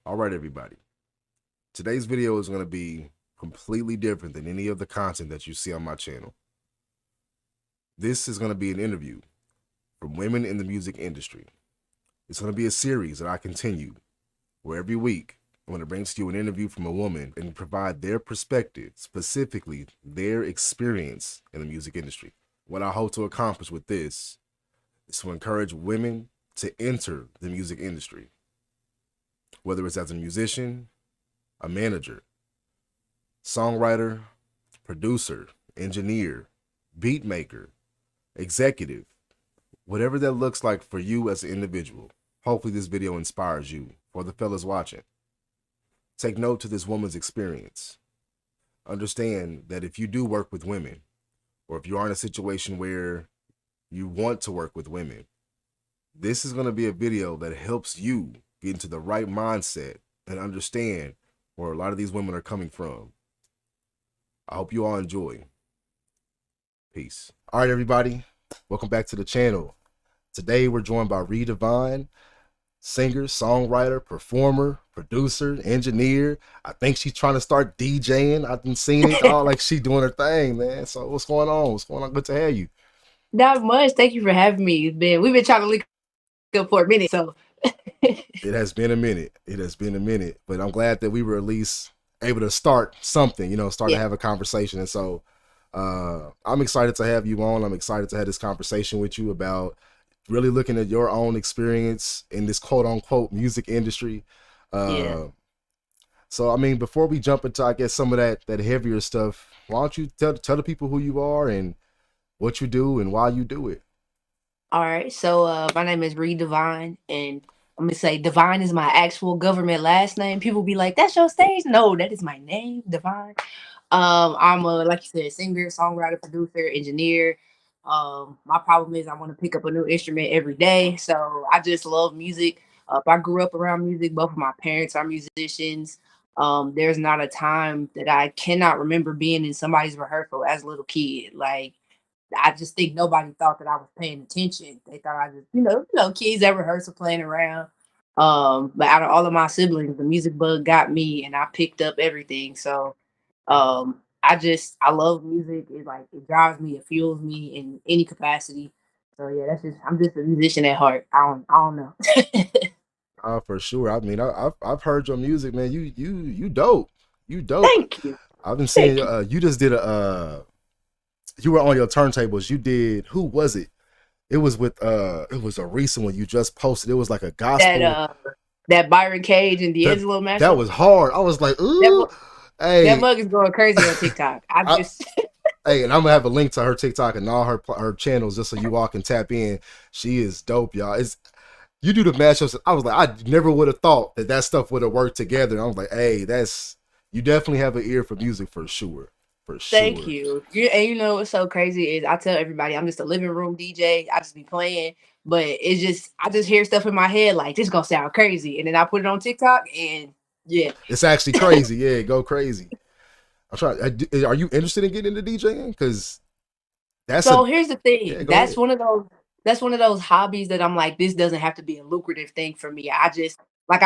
All right, everybody. Today's video is going to be completely different than any of the content that you see on my channel. This is going to be an interview from women in the music industry. It's going to be a series that I continue where every week I'm going to bring to you an interview from a woman and provide their perspective, specifically their experience in the music industry. What I hope to accomplish with this is to encourage women to enter the music industry, whether it's as a musician, a manager, songwriter, producer, engineer, beat maker, executive, whatever that looks like for you as an individual. Hopefully this video inspires you. For the fellas watching, take note to this woman's experience. Understand that if you do work with women, or if you are in a situation where you want to work with women, this is going to be a video that helps you get into the right mindset and understand where a lot of these women are coming from. I hope you all enjoy. Peace. All right, everybody. Welcome back to the channel. Today, we're joined by Redevine, singer, songwriter, performer, producer, engineer. I think she's trying to start DJing. I've been seeing it all like she doing her thing, man. So what's going on? What's going on? Good to have you. Not much. Thank you for having me. We've been trying to link up for a minute, so It has been a minute. It has been a minute, but I'm glad that we were at least able to start something, start to have a conversation. And so I'm excited to have you on. I'm excited to have this conversation with you about really looking at your own experience in this quote unquote music industry. So, I mean, before we jump into, I guess, some of that heavier stuff, why don't you tell the people who you are and what you do and why you do it? All right. So my name is Redevine, and I'm gonna say Divine is my actual government last name. People be like, "That's your stage?" No, that is my name, Divine. I'm a, like you said, singer, songwriter, producer, engineer. My problem is I want to pick up a new instrument every day, so I just love music. I grew up around music. Both of my parents are musicians. There's not a time that I cannot remember being in somebody's rehearsal as a little kid. Like, I just think nobody thought that I was paying attention. They thought I just, kids at rehearsal playing around. But out of all of my siblings, the music bug got me, and I picked up everything. So, I love music. It drives me, it fuels me in any capacity. So yeah, I'm just a musician at heart. I don't know. For sure. I mean, I've heard your music, man. You dope. You dope. Thank you. I've been seeing Thank you. you just did you were on your turntables. You did, who was it? It was with it was a recent one you just posted. It was like a That gospel. that Byron Cage and That D'Angelo that mashup. was hard. I was like, That ooh, mu- that hey. mug is going crazy on TikTok. I I, just Hey, and I'm gonna have a link to her TikTok and all her channels just so you all can tap in. She is dope, y'all. It's you do the mashups. I was like, I never would have thought that stuff would have worked together. And I was like, hey, you definitely have an ear for music for sure, for Thank sure. you. And you know what's so crazy is I tell everybody I'm just a living room DJ. I just be playing, but I just hear stuff in my head like this gonna sound crazy, and then I put it on TikTok, and yeah. It's actually crazy. Yeah, go crazy. I'm trying. Are you interested in getting into DJing? Because that's So a here's the thing. yeah. Go ahead. That's one of those hobbies that I'm like, this doesn't have to be a lucrative thing for me. I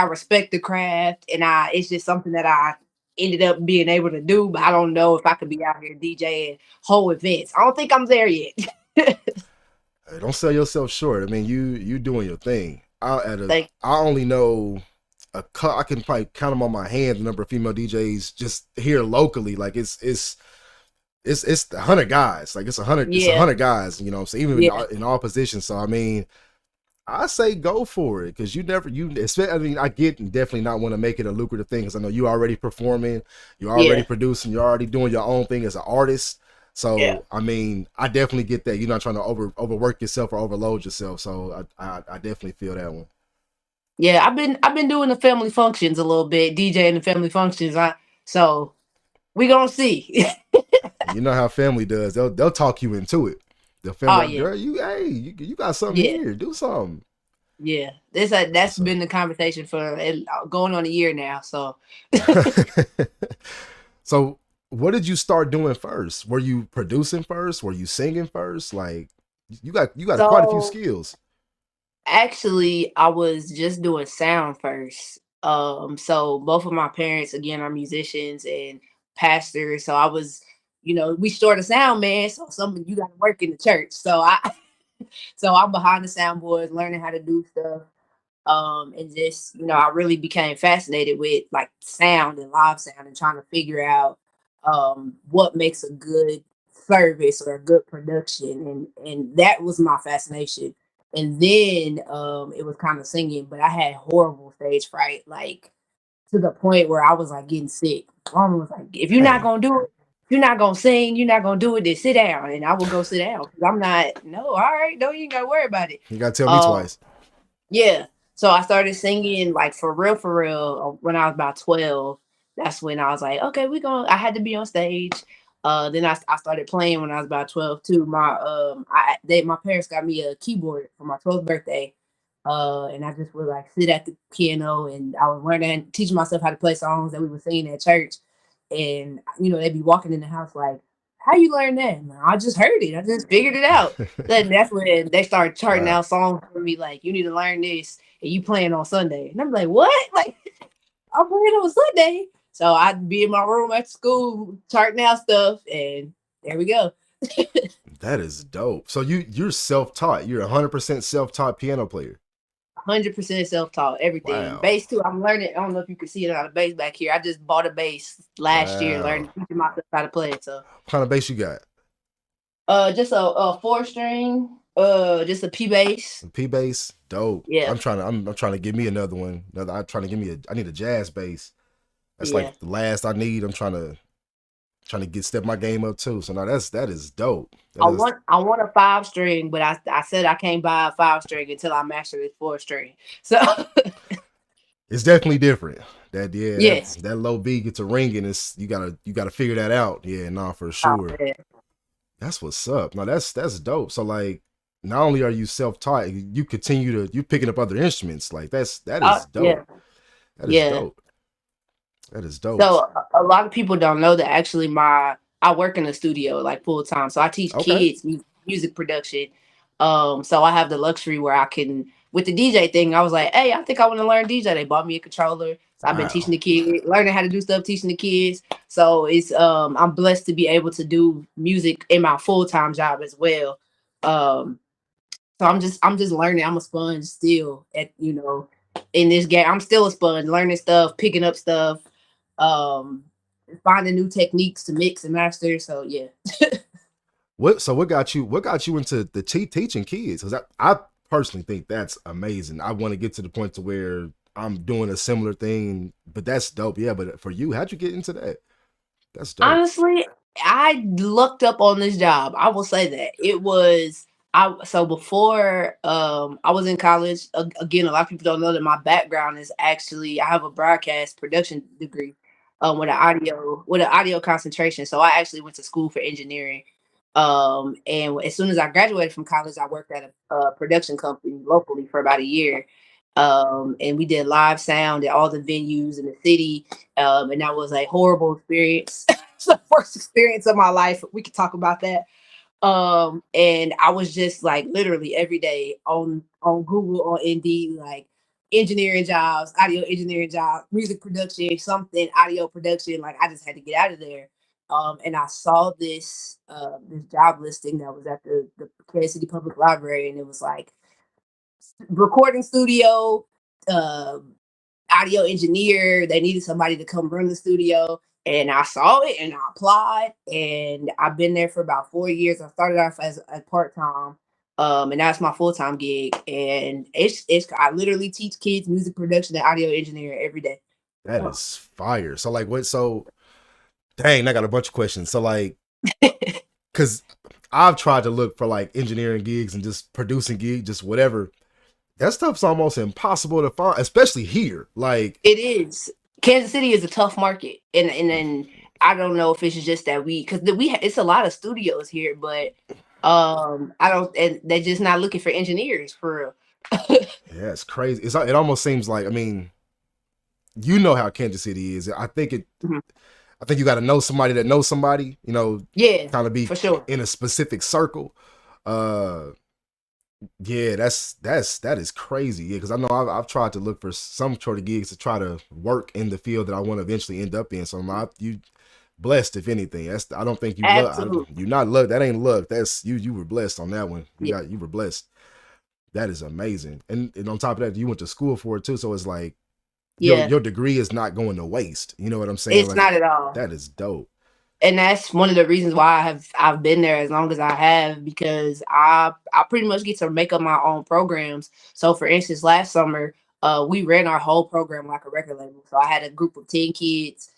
respect the craft, and I it's just something that I ended up being able to do, but I don't know if I could be out here DJing whole events. I don't think I'm there yet. Hey, don't sell yourself short. I mean, you doing your thing. Like, I only know I can probably count them on my hand the number of female DJs just here locally. Like it's 100 guys. Like it's a yeah, hundred guys. So even yeah. in all positions. So I mean, I say go for it because I mean, I get and definitely not want to make it a lucrative thing because I know you already performing, you're already Yeah. producing, you're already doing your own thing as an artist. Yeah. So I mean, I definitely get that. You're not trying to overwork yourself or overload yourself. So I definitely feel that one. Yeah, I've been doing the family functions a little bit, DJing the family functions. So we gonna see. And you know how family does. They'll talk you into it. The family Oh like, yeah. girl, you got something Yeah. here. Do something. Yeah. That's That's what's up. been the conversation for going on a year now. So So what did you start doing first? Were you producing first? Were you singing first? Like you got quite a few so skills. actually I was just doing sound first. So both of my parents again are musicians and pastors. So I was, we short a sound man, so some you gotta work in the church. So I'm behind the soundboards, learning how to do stuff. And just, I really became fascinated with like sound and live sound and trying to figure out what makes a good service or a good production. And that was my fascination. And then it was kind of singing, but I had horrible stage fright, like to the point where I was like getting sick. Mama was like, if you're not Dang, gonna do it, if you're not gonna sing, you're not gonna do it, then sit down. And I would go sit down. 'Cause I'm not, no, all right, no, you ain't gotta worry about it. you gotta tell me Um, twice. yeah. So I started singing like for real, when I was about 12. That's when I was like, okay, I had to be on stage. Then I started playing when I was about 12 too. My parents got me a keyboard for my 12th birthday. And I just would like sit at the piano and I was learning, teaching myself how to play songs that we were singing at church. And they'd be walking in the house like, how you learn that? And I just heard it. I just figured it out. Then that's when they started charting Wow, out songs for me, like, you need to learn this and you playing on Sunday. And I'm like, what? Like, I'm playing on Sunday. So I'd be in my room at school charting out stuff, and there we go. that is dope. So you're self taught. You're 100% self taught piano player. 100% self-taught, everything. Wow, Bass too. I'm learning. I don't know if you can see it on the bass back here. I just bought a bass last year, wow. learning teaching myself how to play it. So What kind of bass you got? just a four string, just a P bass. P bass, dope. Yeah, I'm trying to give me another one. I'm trying to give me I need a jazz bass. That's yeah. like the last I need. I'm trying to get step my game up too. So now that is dope. That is I want a five string, but I said I can't buy a five string until I master this four string. So it's definitely different. That yeah, yes. that low B gets a ringing. It's you gotta figure that out. Yeah, nah, for Oh, sure. man. That's what's up. No, that's dope. So like, not only are you self taught, you picking up other instruments. Like that is Yeah, dope. That is yeah. dope. That is dope. So a lot of people don't know that actually I work in a studio like full time. So I teach Okay. kids music production. So I have the luxury where I can with the DJ thing. I was like, hey, I think I want to learn DJ. They bought me a controller. So I've been teaching Wow. the kids, learning how to do stuff, teaching the kids. So it's I'm blessed to be able to do music in my full time job as well. Um, so I'm just learning. I'm a sponge still in this game. I'm still a sponge, learning stuff, picking up stuff, um, finding new techniques to mix and master. So yeah. What got you into the teaching kids? Because I personally think that's amazing. I want to get to the point to where I'm doing a similar thing, but that's dope. Yeah, but for you, how'd you get into that? That's dope. Honestly, I looked up on this job. I will say that it was I so before I was in college. Again, a lot of people don't know that my background is actually I have a broadcast production degree with an audio concentration. So I actually went to school for engineering. And as soon as I graduated from college, I worked at a production company locally for about a year. And we did live sound at all the venues in the city. And that was a horrible experience. It's the worst experience of my life. We could talk about that. And I was just like literally every day on Google on Indeed, like engineering jobs, audio engineering jobs, music production, something audio production. Like I just had to get out of there. And I saw this job listing that was at the Kansas City Public Library, and it was like recording studio, uh, audio engineer. They needed somebody to come run the studio. And I saw it and I applied. And I've been there for about 4 years. I started off as a part time. And that's my full time gig. And it's I literally teach kids music production and audio engineering every day. That Oh. is fire. So like what so dang, I got a bunch of questions. So like cause I've tried to look for like engineering gigs and just producing gigs, just whatever. That stuff's almost impossible to find, especially here. Like, It is. Kansas City is a tough market, and then I don't know if it's just that because it's a lot of studios here, but I don't, and they're just not looking for engineers for real. yeah, it's crazy. It almost seems like, I mean, you know how Kansas City is. Mhm. I think you got to know somebody that knows somebody, Yeah, kind of be for sure. in a specific circle. Uh, Yeah, that is crazy. Yeah, because I know I've tried to look for some sort of gigs to try to work in the field that I want to eventually end up in. So I'm like, you blessed if anything. That's I don't think you luck. Absolutely. You're not luck. That ain't luck. That's you. You were blessed on that one. Yeah. You were blessed. That is amazing. And on top of that, you went to school for it too. So it's like Yeah. your degree is not going to waste. You know what I'm saying? It's Like not at all. that is dope. And that's one of the reasons why I've been there as long as I have, because I pretty much get to make up my own programs. So for instance, last summer, we ran our whole program like a record label. So I had a group of 10 kids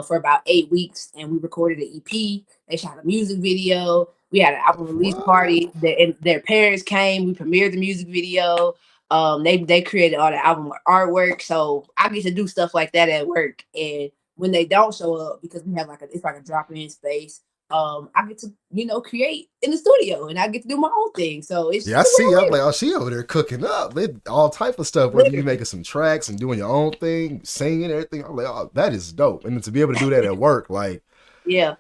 for about 8 weeks, and we recorded an EP. They shot a music video. We had an album release What? party. And their parents came. We premiered the music video. They created all the album artwork. So I get to do stuff like that at work. And when they don't show up, because we have it's like a drop-in space, I get to create in the studio, and I get to do my own thing. So Yeah, I it's a see. I'm little like, oh, she over there cooking up, all type of stuff. Whether you literally. making some tracks and doing your own thing, singing, everything. I'm like, oh, that is dope. And to be able to do that at work, like Yeah,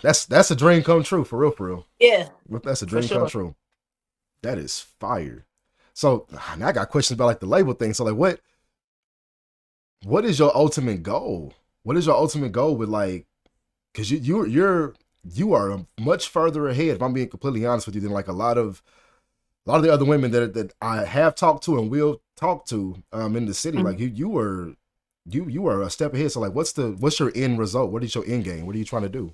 that's a dream come true for real, for real. yeah, That's a for dream come sure. true. That is fire. So now I got questions about like the label thing. So like, what is your ultimate goal? What is your ultimate goal with like? Because you are much further ahead. If I'm being completely honest with you, than like a lot of the other women that I have talked to and will talk to in the city. Like Mhm. you are a step ahead. So like, what's your end result? What is your end game? What are you trying to do?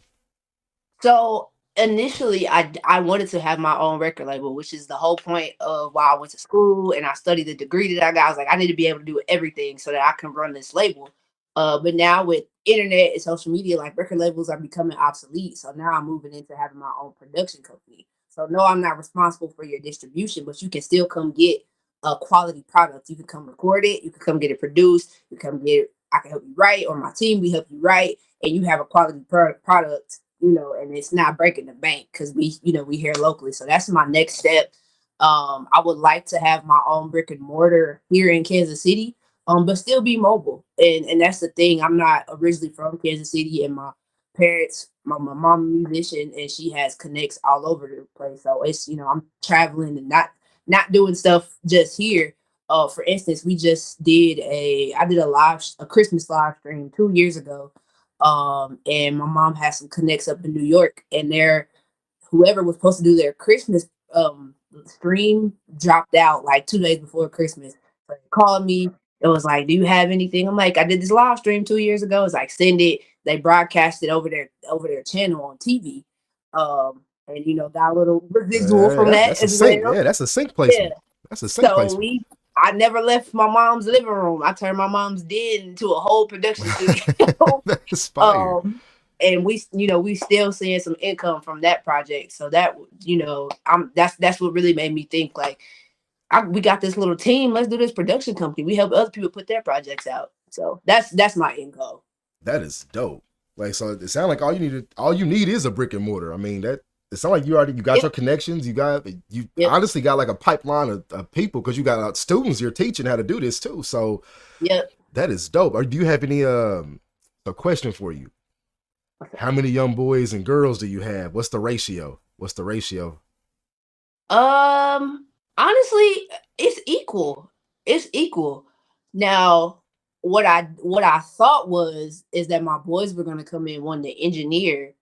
So initially, I wanted to have my own record label, which is the whole point of why I went to school and I studied the degree that I got. I was like, I need to be able to do everything so that I can run this label. But now with internet and social media, like record labels are becoming obsolete. So now I'm moving into having my own production company. So no, I'm not responsible for your distribution, but you can still come get a quality product. You can come record it. You can come get it produced. You come get it. I can help you write, or my team we help you write, and you have a quality product, and it's not breaking the bank because we here locally. So that's my next step. I would like to have my own brick and mortar here in Kansas City, but still be mobile. And that's the thing. I'm not originally from Kansas City, and my parents, my mom a musician, and she has connects all over the place. So it's I'm traveling and not doing stuff just here. For instance, I did a Christmas live stream 2 years ago, and my mom has some connects up in New York, and whoever was supposed to do their Christmas stream dropped out like 2 days before Christmas. So they called me. It was like, "Do you have anything?" I'm like, "I did this live stream 2 years ago." It's like, "Send it." They broadcast it over their channel on TV, and got a little residual from that That's a as sync. well. Yeah, that's a sync Yeah. placement. That's a sync So placement. I never left my mom's living room. I turned my mom's den into a whole production studio. That's fire. um, and we still seeing some income from that project. So that's what really made me think like, we got this little team. Let's do this production company. We help other people put their projects out. So that's my end goal. That is dope. Like so, it sounds like all you need is a brick and mortar. I mean that. It sounds like you got Yep, your connections. You yep, honestly got like a pipeline of people because you got students you're teaching how to do this too. So yep. that is dope. Or do you have any a question for you? How many young boys and girls do you have? What's the ratio? What's the ratio? Um, Honestly, it's equal. It's equal. Now, what I thought is that my boys were gonna come in wanting to engineer,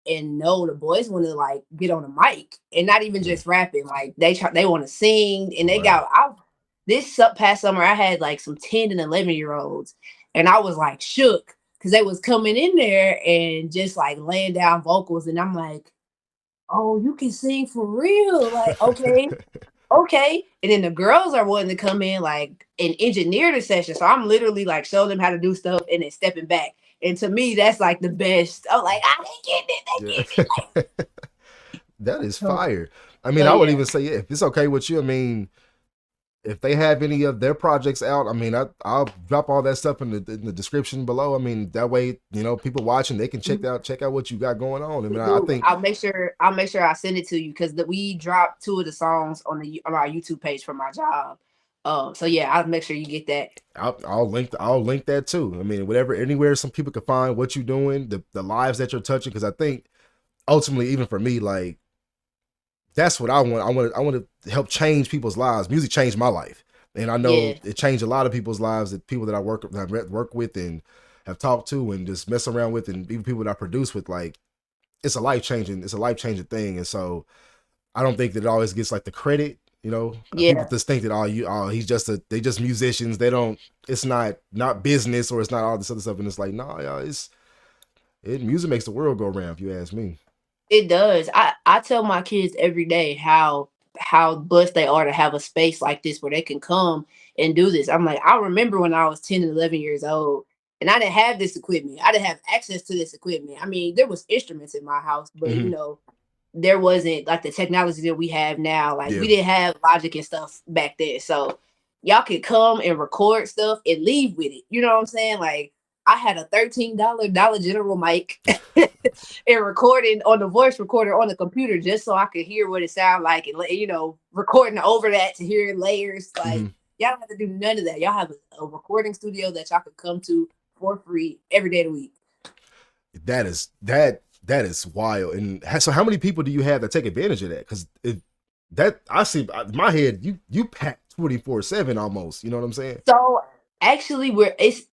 and no, the boys want to like get on the mic and not even Mm, just rapping. Like they want to sing, and they right. got out. Past summer, I had like some 10 and 11 year olds, and I was like shook because they was coming in there and just like laying down vocals, and I'm like, oh, you can sing for real? Like, okay, okay. And then the girls are wanting to come in like and engineer the session. So I'm literally like showing them how to do stuff and then stepping back. And to me, that's like the best. I'm like, they getting it, they Yeah. getting it. Like, That is so, fire. I mean, so I would yeah. even say, yeah, if it's okay with you, I mean, if they have any of their projects out, I mean, I'll drop all that stuff in the description below. I mean, that way, people watching they can Mhm. check out what you got going on. I mean, I Dude, think I'll make sure I send it to you because we dropped two of the songs on our YouTube page for my job. So yeah, I'll make sure you get that. I'll link that too. I mean, whatever anywhere some people can find what you're doing, the lives that you're touching, because I think ultimately, even for me, like that's what I want. I want to help change people's lives. Music changed my life, and I know Yeah, it changed a lot of people's lives. That people that I work with and have talked to and just mess around with, and even people that I produce with. Like it's a life changing thing. And so I don't think that it always gets like the credit. You know, people yeah. just think that he's just they just musicians. They don't. It's not business or it's not all this other stuff. And it's like no, y'all, music makes the world go round. If you ask me. It does. I tell my kids every day how blessed they are to have a space like this where they can come and do this. I'm like, I remember when I was 10 and 11 years old and I didn't have this equipment. I didn't have access to this equipment. I mean, there was instruments in my house, but Mm-hmm. there wasn't like the technology that we have now. Like Yeah. we didn't have Logic and stuff back then. So y'all could come and record stuff and leave with it. You know what I'm saying? Like I had a $13 Dollar General mic and recording on the voice recorder on the computer just so I could hear what it sounded like and recording over that to hear layers. Mm-hmm. Like y'all don't have to do none of that. Y'all have a recording studio that y'all could come to for free every day of the week. That is wild. And so, how many people do you have that take advantage of that? Because that I see in my head, you pack 24/7 almost. You know what I'm saying? So actually, we're it's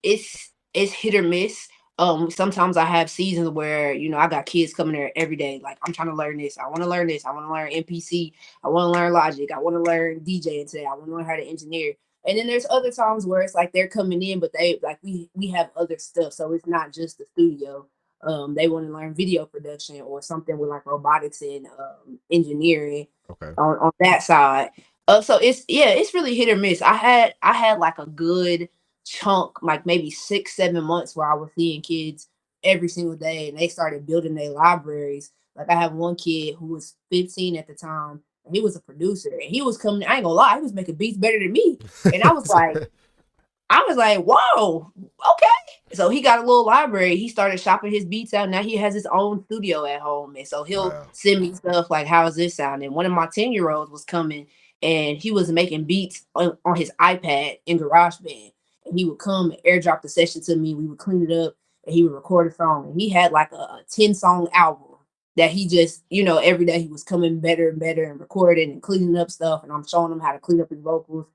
hit or miss. Sometimes I have seasons where I got kids coming there every day. Like I'm trying to learn this. I want to learn this. I want to learn MPC. I want to learn Logic. I want to learn DJing today. I want to learn how to engineer. And then there's other times where it's like they're coming in, but they like we have other stuff. So it's not just the studio. They want to learn video production or something with like robotics and engineering Okay. on that side. So it's really hit or miss. I had like a good chunk, like maybe 6, 7 months where I was seeing kids every single day and they started building their libraries. Like I have one kid who was 15 at the time and he was a producer and he was coming, I ain't gonna lie, he was making beats better than me. And I was like, whoa, okay. So he got a little library. He started shopping his beats out. Now he has his own studio at home. And so he'll Wow. send me stuff like, how's this sounding? One of my 10-year-olds was coming and he was making beats on his iPad in GarageBand. And he would come and airdrop the session to me. We would clean it up and he would record a song. And he had like a 10-song album that he just, every day he was coming better and better and recording and cleaning up stuff. And I'm showing him how to clean up his vocals.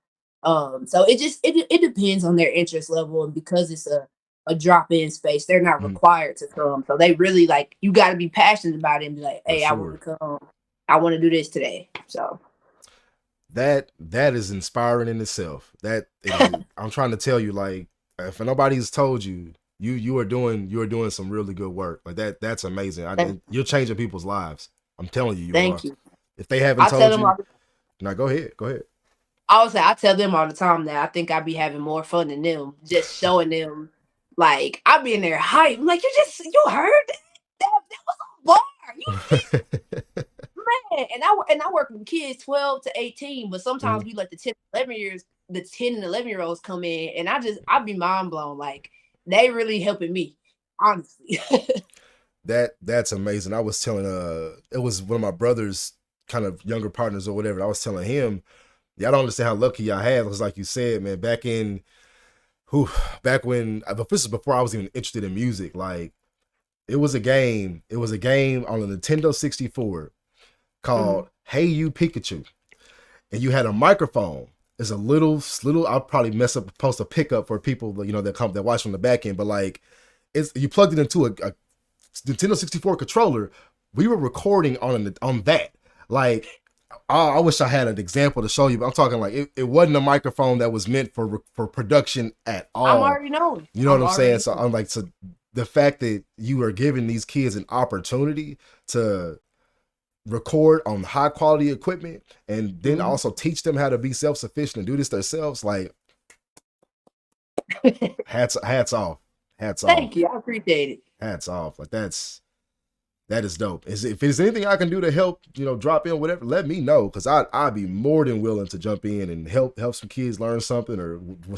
So it depends on their interest level, and because it's a drop in space, they're not Mhm. required to come. So they really like you got to be passionate about it and be like, For hey, I want to sure. come, I want to do this today. So That is inspiring in itself. And I'm trying to tell you, like, if nobody's told you, you are doing some really good work. Like that's amazing. thank, You're changing people's lives. I'm telling you, you thank are. you. If they haven't I tell told them you, all. now go ahead. Go ahead. I would say I tell them all the time that I think I'd be having more fun than them, just showing them. Like I be in there hype. I'm like you heard that was a bar. You Man, and I work with kids 12 to 18, but sometimes Mhm. we let the 10 and 11-year-olds come in and I be mind blown. Like they really helping me, honestly. That's amazing. I was telling it was one of my brother's kind of younger partners or whatever. I was telling him, y'all don't understand how lucky y'all had. It was like you said, man, whew, back when this is before I was even interested in music. Like it was a game on the Nintendo 64 Mhm. called Hey You Pikachu. And you had a microphone. It's a little I'll probably mess up post a pickup for people that watch from the back end, but like it's you plugged it into a Nintendo 64 controller. We were recording on that. Like I wish I had an example to show you, but I'm talking like it wasn't a microphone that was meant for production at I'm all. already knowing. You know what I'm I'm saying? already So knowing. I'm like, so the fact that you are giving these kids an opportunity to record on high quality equipment and then Mhm. also teach them how to be self-sufficient and do this themselves, like hats off. Hats off. Thank you. I appreciate it. Hats off. Like that is dope. If there's anything I can do to help, drop in whatever, let me know, because I'd be more than willing to jump in and help some kids learn something or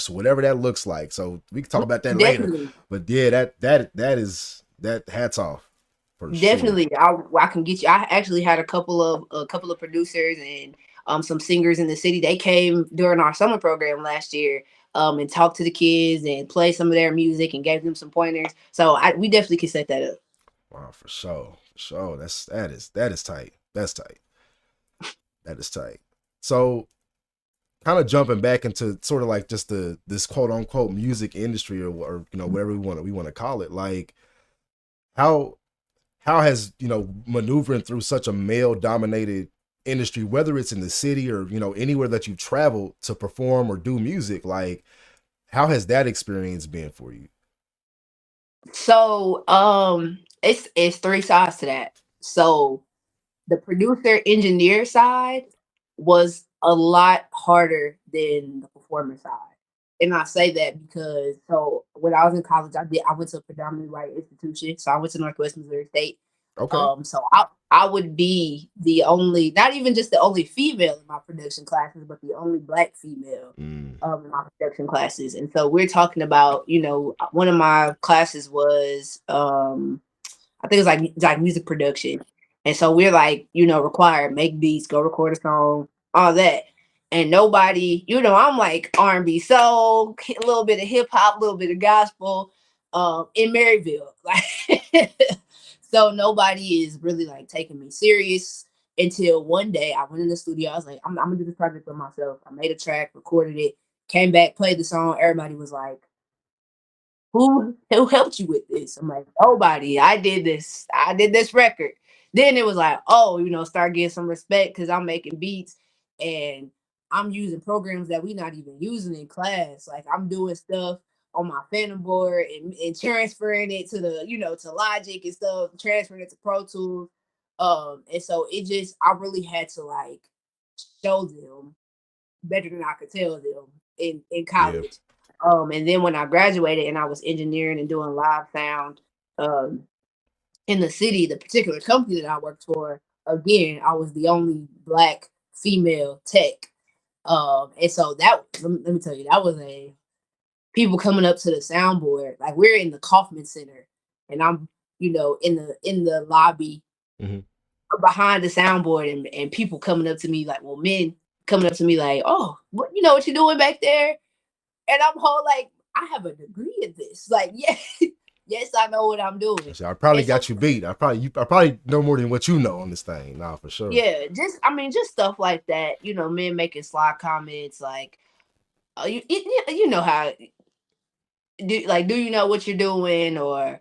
whatever that looks like. So we can talk about that later. Definitely. But yeah, that hats off for sure. Definitely, I can get you. I actually had a couple of producers and some singers in the city. They came during our summer program last year and talked to the kids and played some of their music and gave them some pointers. So we definitely can set that up. Wow, for sure, for sure. That is tight. That's tight. That is tight. So kind of jumping back into sort of like just this quote unquote music industry, or you know, whatever we want to call it, like how how has, you know, maneuvering through such a male dominated industry, whether it's in the city or, you know, anywhere that you've traveled to perform or do music, like how has that experience been for you? So it's three sides to that. So the producer engineer side was a lot harder than the performer side. And I say that because so when I was in college, I went to a predominantly white institution. So I went to Northwest Missouri State. Okay. So I would be the only, not even just the only female in my production classes, but the only black female Mm. in my production classes. And so we're talking about, you know, one of my classes was I think it was like music production. And so we're like, you know, required make beats, go record a song, all that. And nobody, you know, I'm like R&B soul, a little bit of hip hop, a little bit of gospel, in Maryville. Like so nobody is really like taking me serious until one day I went in the studio. I was like, I'm gonna do this project for myself. I made a track, recorded it, came back, played the song. Everybody was like, who helped you with this? I'm like, nobody. I did this. I did this record. Then it was like, oh, you know, start getting some respect because I'm making beats and I'm using programs that we're not even using in class. Like I'm doing stuff on my Phantom board and transferring it to the, you know, to Logic and stuff, transferring it to Pro Tools. And so it just I really had to like show them better than I could tell them in Yeah. college. And then when I graduated and I was engineering and doing live sound um, in the city, the particular company that I worked for, again, I was the only black female tech. And so that let me tell you, that was a people coming up to the soundboard. Like we're in the Kaufman Center, and I'm you know in the lobby Hmm. behind the soundboard, and people coming up to me like, well, men coming up to me like, oh, what you know what you're doing back there? And I'm whole like, I have a degree in this. Like, yeah, yes, I know what I'm doing. So I probably And so, got you beat. I probably know more than what you know on this thing. Nah, for sure. yeah, just I mean, just stuff like that. You know, men making sly comments like, you know how do you know what you're doing, or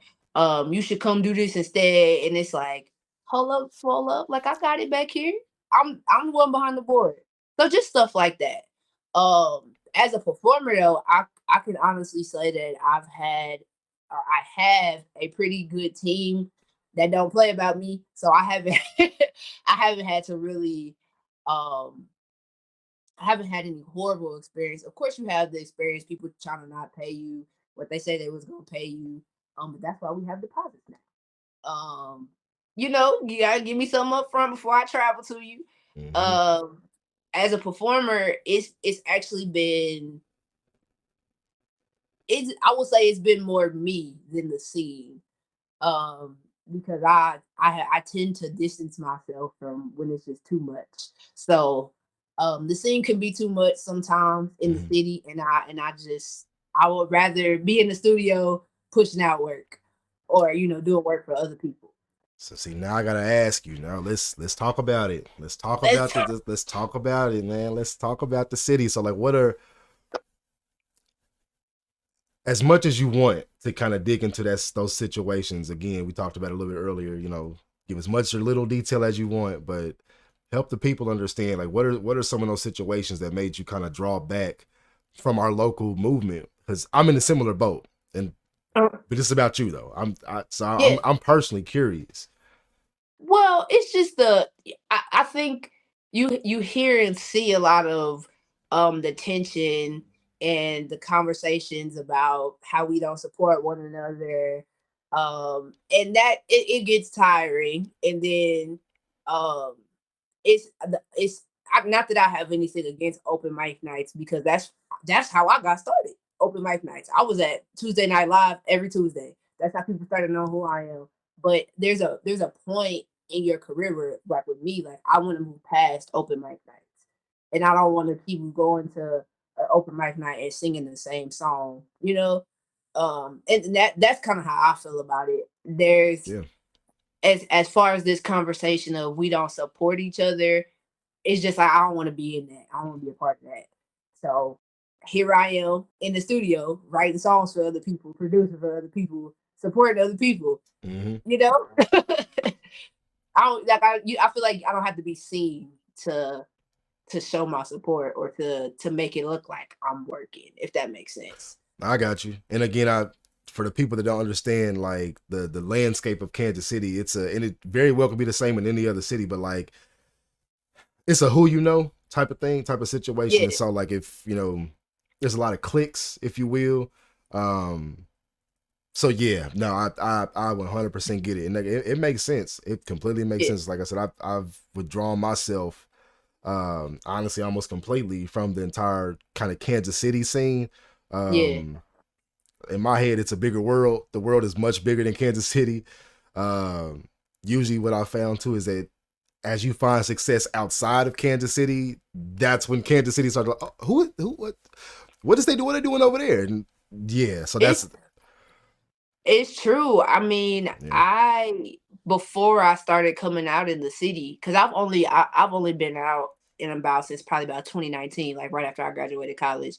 you should come do this instead. And it's like, hold up, swell up, like I got it back here. I'm the one behind the board. So just stuff like that. As a performer though, I can honestly say that I have a pretty good team that don't play about me. So I haven't I haven't had to really um I haven't had any horrible experience. Of course, you have the experience people trying to not pay you what they say they was gonna pay you. But that's why we have deposits now. You know, you gotta give me something up front before I travel to you. Hmm. Um, as a performer, it's actually been it's I would say it's been more me than the scene. um because I tend to distance myself from when it's just too much. So the scene can be too much sometimes in the Hmm. city, and I just I would rather be in the studio pushing out work, or you know doing work for other people. So see, now I gotta ask you. Now let's talk about it. Let's talk Let's about talk. let's talk about it, man. Let's talk about the city. So like, what are, as much as you want to kind of dig into those situations again, we talked about it a little bit earlier, you know, give as much or little detail as you want, but help the people understand like what are some of those situations that made you kind of draw back from our local movement, because I'm in a similar boat. And but it's about you though. Yeah. I'm personally curious. Well, it's just I think you hear and see a lot of the tension and the conversations about how we don't support one another. And that it gets tiring. And then um it's not that I have anything against open mic nights, because that's how I got started. Open mic nights. I was at Tuesday Night Live every Tuesday. That's how people started knowing who I am. But there's a point in your career where, like with me, like I want to move past open mic nights, and I don't want to keep going to an open mic night and singing the same song, you know. And that's kind of how I feel about it. There's Yeah. as far as this conversation of we don't support each other. it's just like I don't want to be in that. I don't want to be a part of that. So here I am in the studio writing songs for other people, producing for other people, supporting other people. Mm-hmm. You know, I don't like I feel like I don't have to be seen to show my support or to make it look like I'm working, if that makes sense. I got you. And again, I for the people that don't understand like the landscape of Kansas City, it's a and it very well could be the same in any other city, but like it's a who you know type of thing, type of situation. Yeah, And so like if you know, there's a lot of clicks, if you will. Um, so yeah, no, I 100% get it, and like, it makes sense. It completely makes yeah, sense. Like I said, I've withdrawn myself, honestly, almost completely from the entire kind of Kansas City scene. yeah. Um, in my head, it's a bigger world. The world is much bigger than Kansas City. Um, Usually, what I found too is that as you find success outside of Kansas City, that's when Kansas City started. Like, oh, who, what is they doing? What are they doing over there? And yeah, so It's that's It's true. I mean, yeah. I before I started coming out in the city, because I've only been out and about since probably about 2019, like right after I graduated college.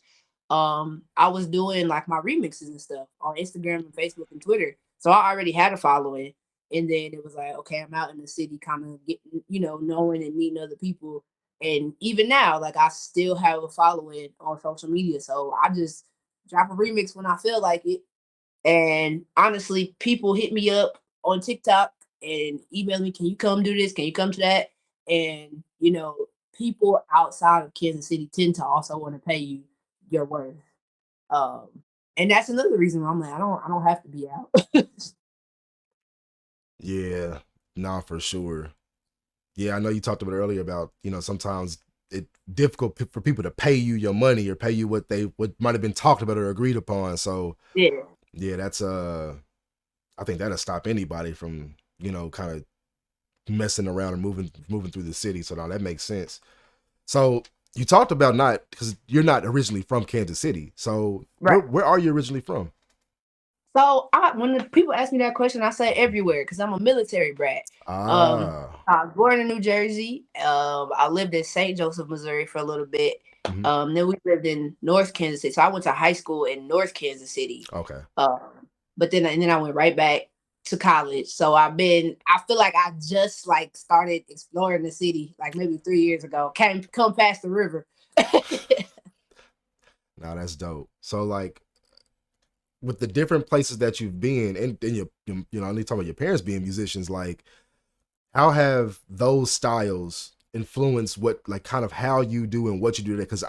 I was doing like my remixes and stuff on Instagram and Facebook and Twitter. So I already had a following. And then it was like, okay, I'm out in the city, kind of getting, knowing and meeting other people. And even now, like I still have a following on social media. So I just drop a remix when I feel like it, and honestly, people hit me up on TikTok and email me, can you come do this? Can you come to that? And, people outside of Kansas City tend to also want to pay you your worth. Um, and that's another reason why I'm like, I don't have to be out. Yeah, nah, for sure. Yeah, I know you talked about earlier about sometimes it difficult for people to pay you your money or pay you what might have been talked about or agreed upon. So Yeah. yeah, that's I think that'll stop anybody from kind of messing around and moving through the city. So now that makes sense. So you talked about not because you're not originally from Kansas City. So Right. where are you originally from? So when the people ask me that question, I say everywhere because I'm a military brat. Um, Ah, I was born in New Jersey. I lived in St. Joseph, Missouri for a little bit. mhm. Then we lived in North Kansas City. So I went to high school in North Kansas City. Okay. Um, but then I went right back to college. So I feel like I just like started exploring the city like maybe 3 years ago. Come past the river. Now that's dope. So like with the different places that you've been and I need to talk about your parents being musicians, like how have those styles influenced what like kind of how you do and what you do today? Because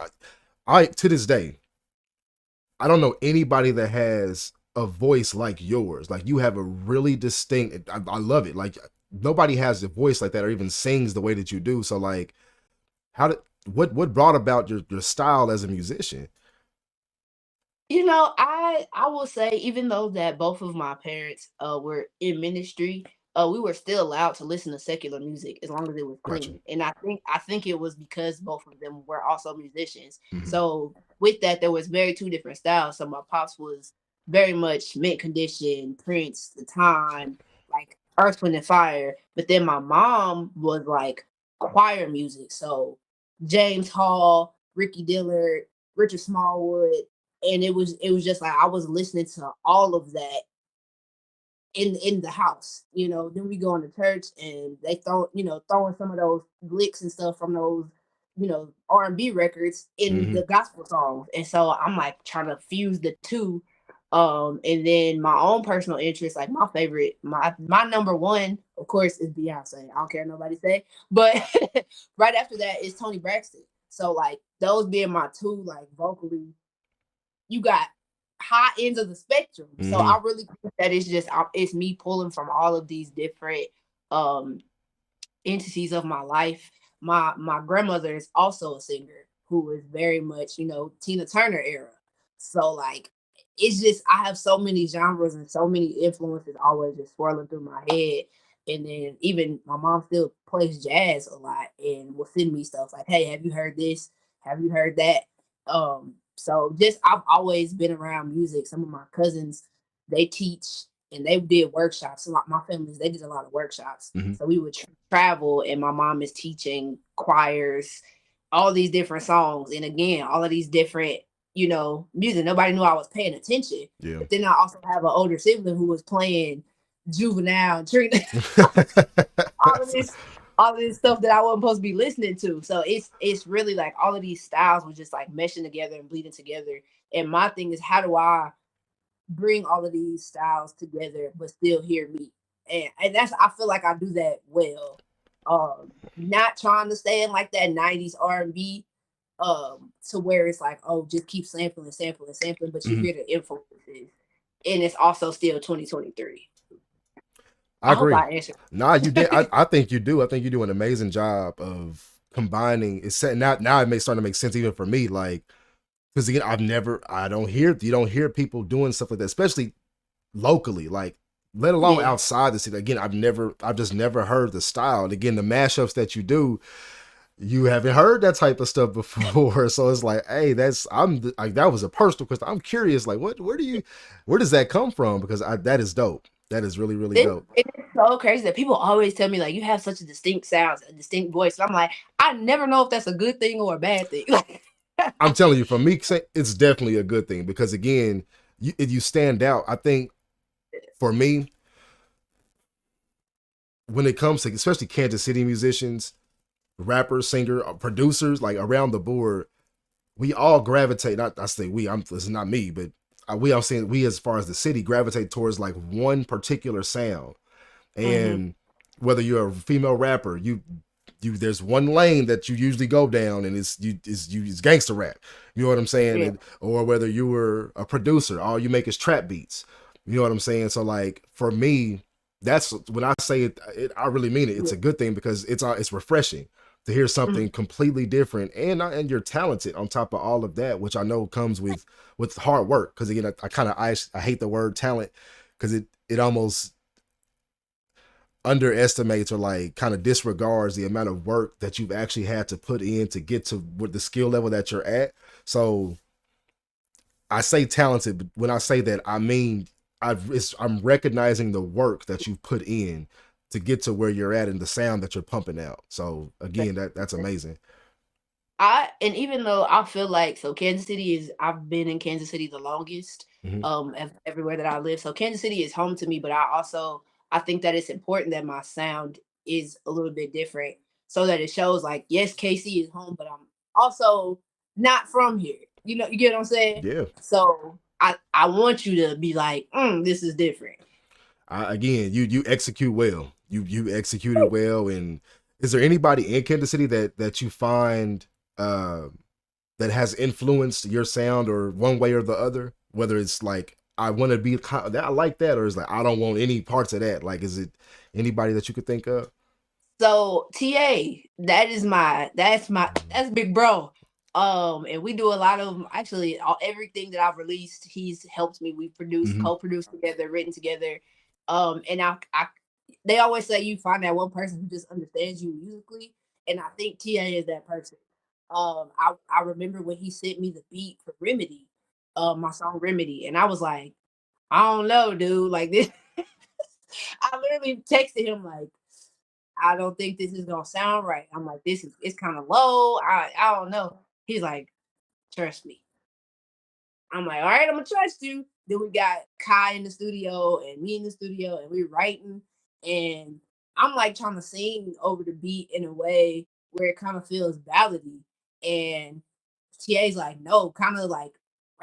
I to this day, I don't know anybody that has a voice like yours. Like you have a really distinct. I love it. Like nobody has a voice like that or even sings the way that you do. So like, how did what brought about your style as a musician? I will say, even though that both of my parents were in ministry, we were still allowed to listen to secular music as long as it was Gotcha. clean. And I think it was because both of them were also musicians. Hmm. So with that, there was very two different styles. So my pops was very much mint condition, Prince, the time, like Earth, Wind and Fire. But then my mom was like choir music. So James Hall, Ricky Dillard, Richard Smallwood, and it was just like I was listening to all of that in the house. Then we go into church and they throwing some of those licks and stuff from those R&B records in Hmm. the gospel songs, and so I'm like trying to fuse the two. And then my own personal interest, like my favorite, my number one, of course, is Beyonce. I don't care what nobody say, but right after that is Tony Braxton. So like those being my two, like vocally, you got high ends of the spectrum. So Hmm. I really think that it's me pulling from all of these different um entities of my life. My grandmother is also a singer who is very much, Tina Turner era. So like it's just I have so many genres and so many influences always just swirling through my head. And then even my mom still plays jazz a lot and will send me stuff like, hey, have you heard this? Have you heard that? So just I've always been around music. Some of my cousins, they teach and they did workshops. A lot my families they did a lot of workshops. Hmm. So we would travel, and my mom is teaching choirs, all these different songs, and again, all of these different music. Nobody knew I was paying attention. Yeah. But then I also have an older sibling who was playing Juvenile, Trina, all of this, all of this stuff that I wasn't supposed to be listening to. So it's really like all of these styles were just like meshing together and bleeding together. And my thing is, how do I bring all of these styles together but still hear me? And that's I feel like I do that well. Not trying to stay in like that 90s R&B to where it's like, oh, just keep sampling, sampling, sampling, but you Hmm. hear the influences. And it's also still 2023. I I hope agree. I answered. Nah, you did. I think you do. I think you do an amazing job of combining. It's set now. It may start to make sense even for me. Like, because again, you don't hear people doing stuff like that, especially locally. Like, let alone Yeah. outside the city. Again, I've just never heard the style. And again, the mashups that you do, you haven't heard that type of stuff before. So it's like, hey, I'm like that was a personal question. I'm curious, like, where does that come from? Because that is dope. That is really really dope. It's so crazy that people always tell me like you have such a distinct sound, a distinct voice. And I'm like, I never know if that's a good thing or a bad thing. I'm telling you, for me, it's definitely a good thing because again, if you stand out, I think for me, when it comes to especially Kansas City musicians, rappers, singer, producers, like around the board, we all gravitate. Not I say we. This is not me, but we all saying we as far as the city gravitate towards like one particular sound, Hmm. and whether you're a female rapper, there's one lane that you usually go down and it's gangster rap, you know what I'm saying? Yeah. Or whether you were a producer, all you make is trap beats, you know what I'm saying? So like for me, that's when I say I really mean it. It's Yeah. a good thing because it's refreshing to hear Mhm. something completely different, and you're talented on top of all of that, which I know comes with hard work. Because again, I kind of I hate the word talent because it almost underestimates or like kind of disregards the amount of work that you've actually had to put in to get to what the skill level that you're at. So I say talented, but when I say that, I mean I'm recognizing the work that you've put in to get to where you're at and the sound that you're pumping out. So again, that's amazing. And even though I feel like Kansas City is I've been in Kansas City the longest, Hmm. everywhere that I live. So Kansas City is home to me, but I think that it's important that my sound is a little bit different so that it shows like, yes, KC is home, but I'm also not from here. You get what I'm saying? Yeah. So I want you to be like, this is different. Again, you execute well. You executed well. And is there anybody in Kansas City that you find uh, that has influenced your sound or one way or the other? Whether it's like I want to be I like that, or is like I don't want any parts of that. Like, is it anybody that you could think of? So TA, that's big bro. And we do a lot of actually everything that I've released. He's helped me. We've produced, Hmm. co-produced together, written together. And I they always say you find that one person who just understands you musically, and I think TA is that person. I remember when he sent me the beat for Remedy, my song Remedy, and I was like, I don't know, dude, like this. I literally texted him like, I don't think this is gonna sound right. I'm like, it's kind of low. I don't know. He's like, trust me. I'm like, all right, I'm gonna trust you. Then we got Kai in the studio and me in the studio, and we're writing. And I'm like trying to sing over the beat in a way where it kind of feels ballady. And TA's like, no, kind of like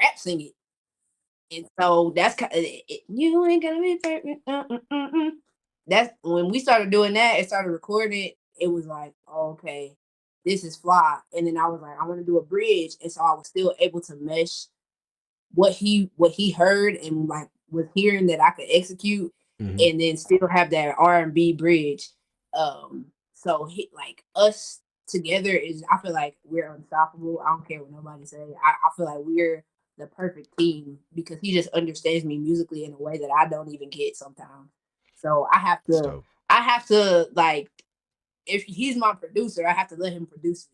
rap sing it. And so that's kind of you ain't gonna be perfect. That's when we started doing that and started recording it. It was like, oh, okay, this is fly. And then I was like, I want to do a bridge, and so I was still able to mesh what he heard and like was hearing that I could execute, Hmm. and then still have that R&B bridge. So like us together is I feel like we're unstoppable. I don't care what nobody say. I feel like we're the perfect team because he just understands me musically in a way that I don't even get sometimes. So That's dope. I have to like if he's my producer, I have to let him produce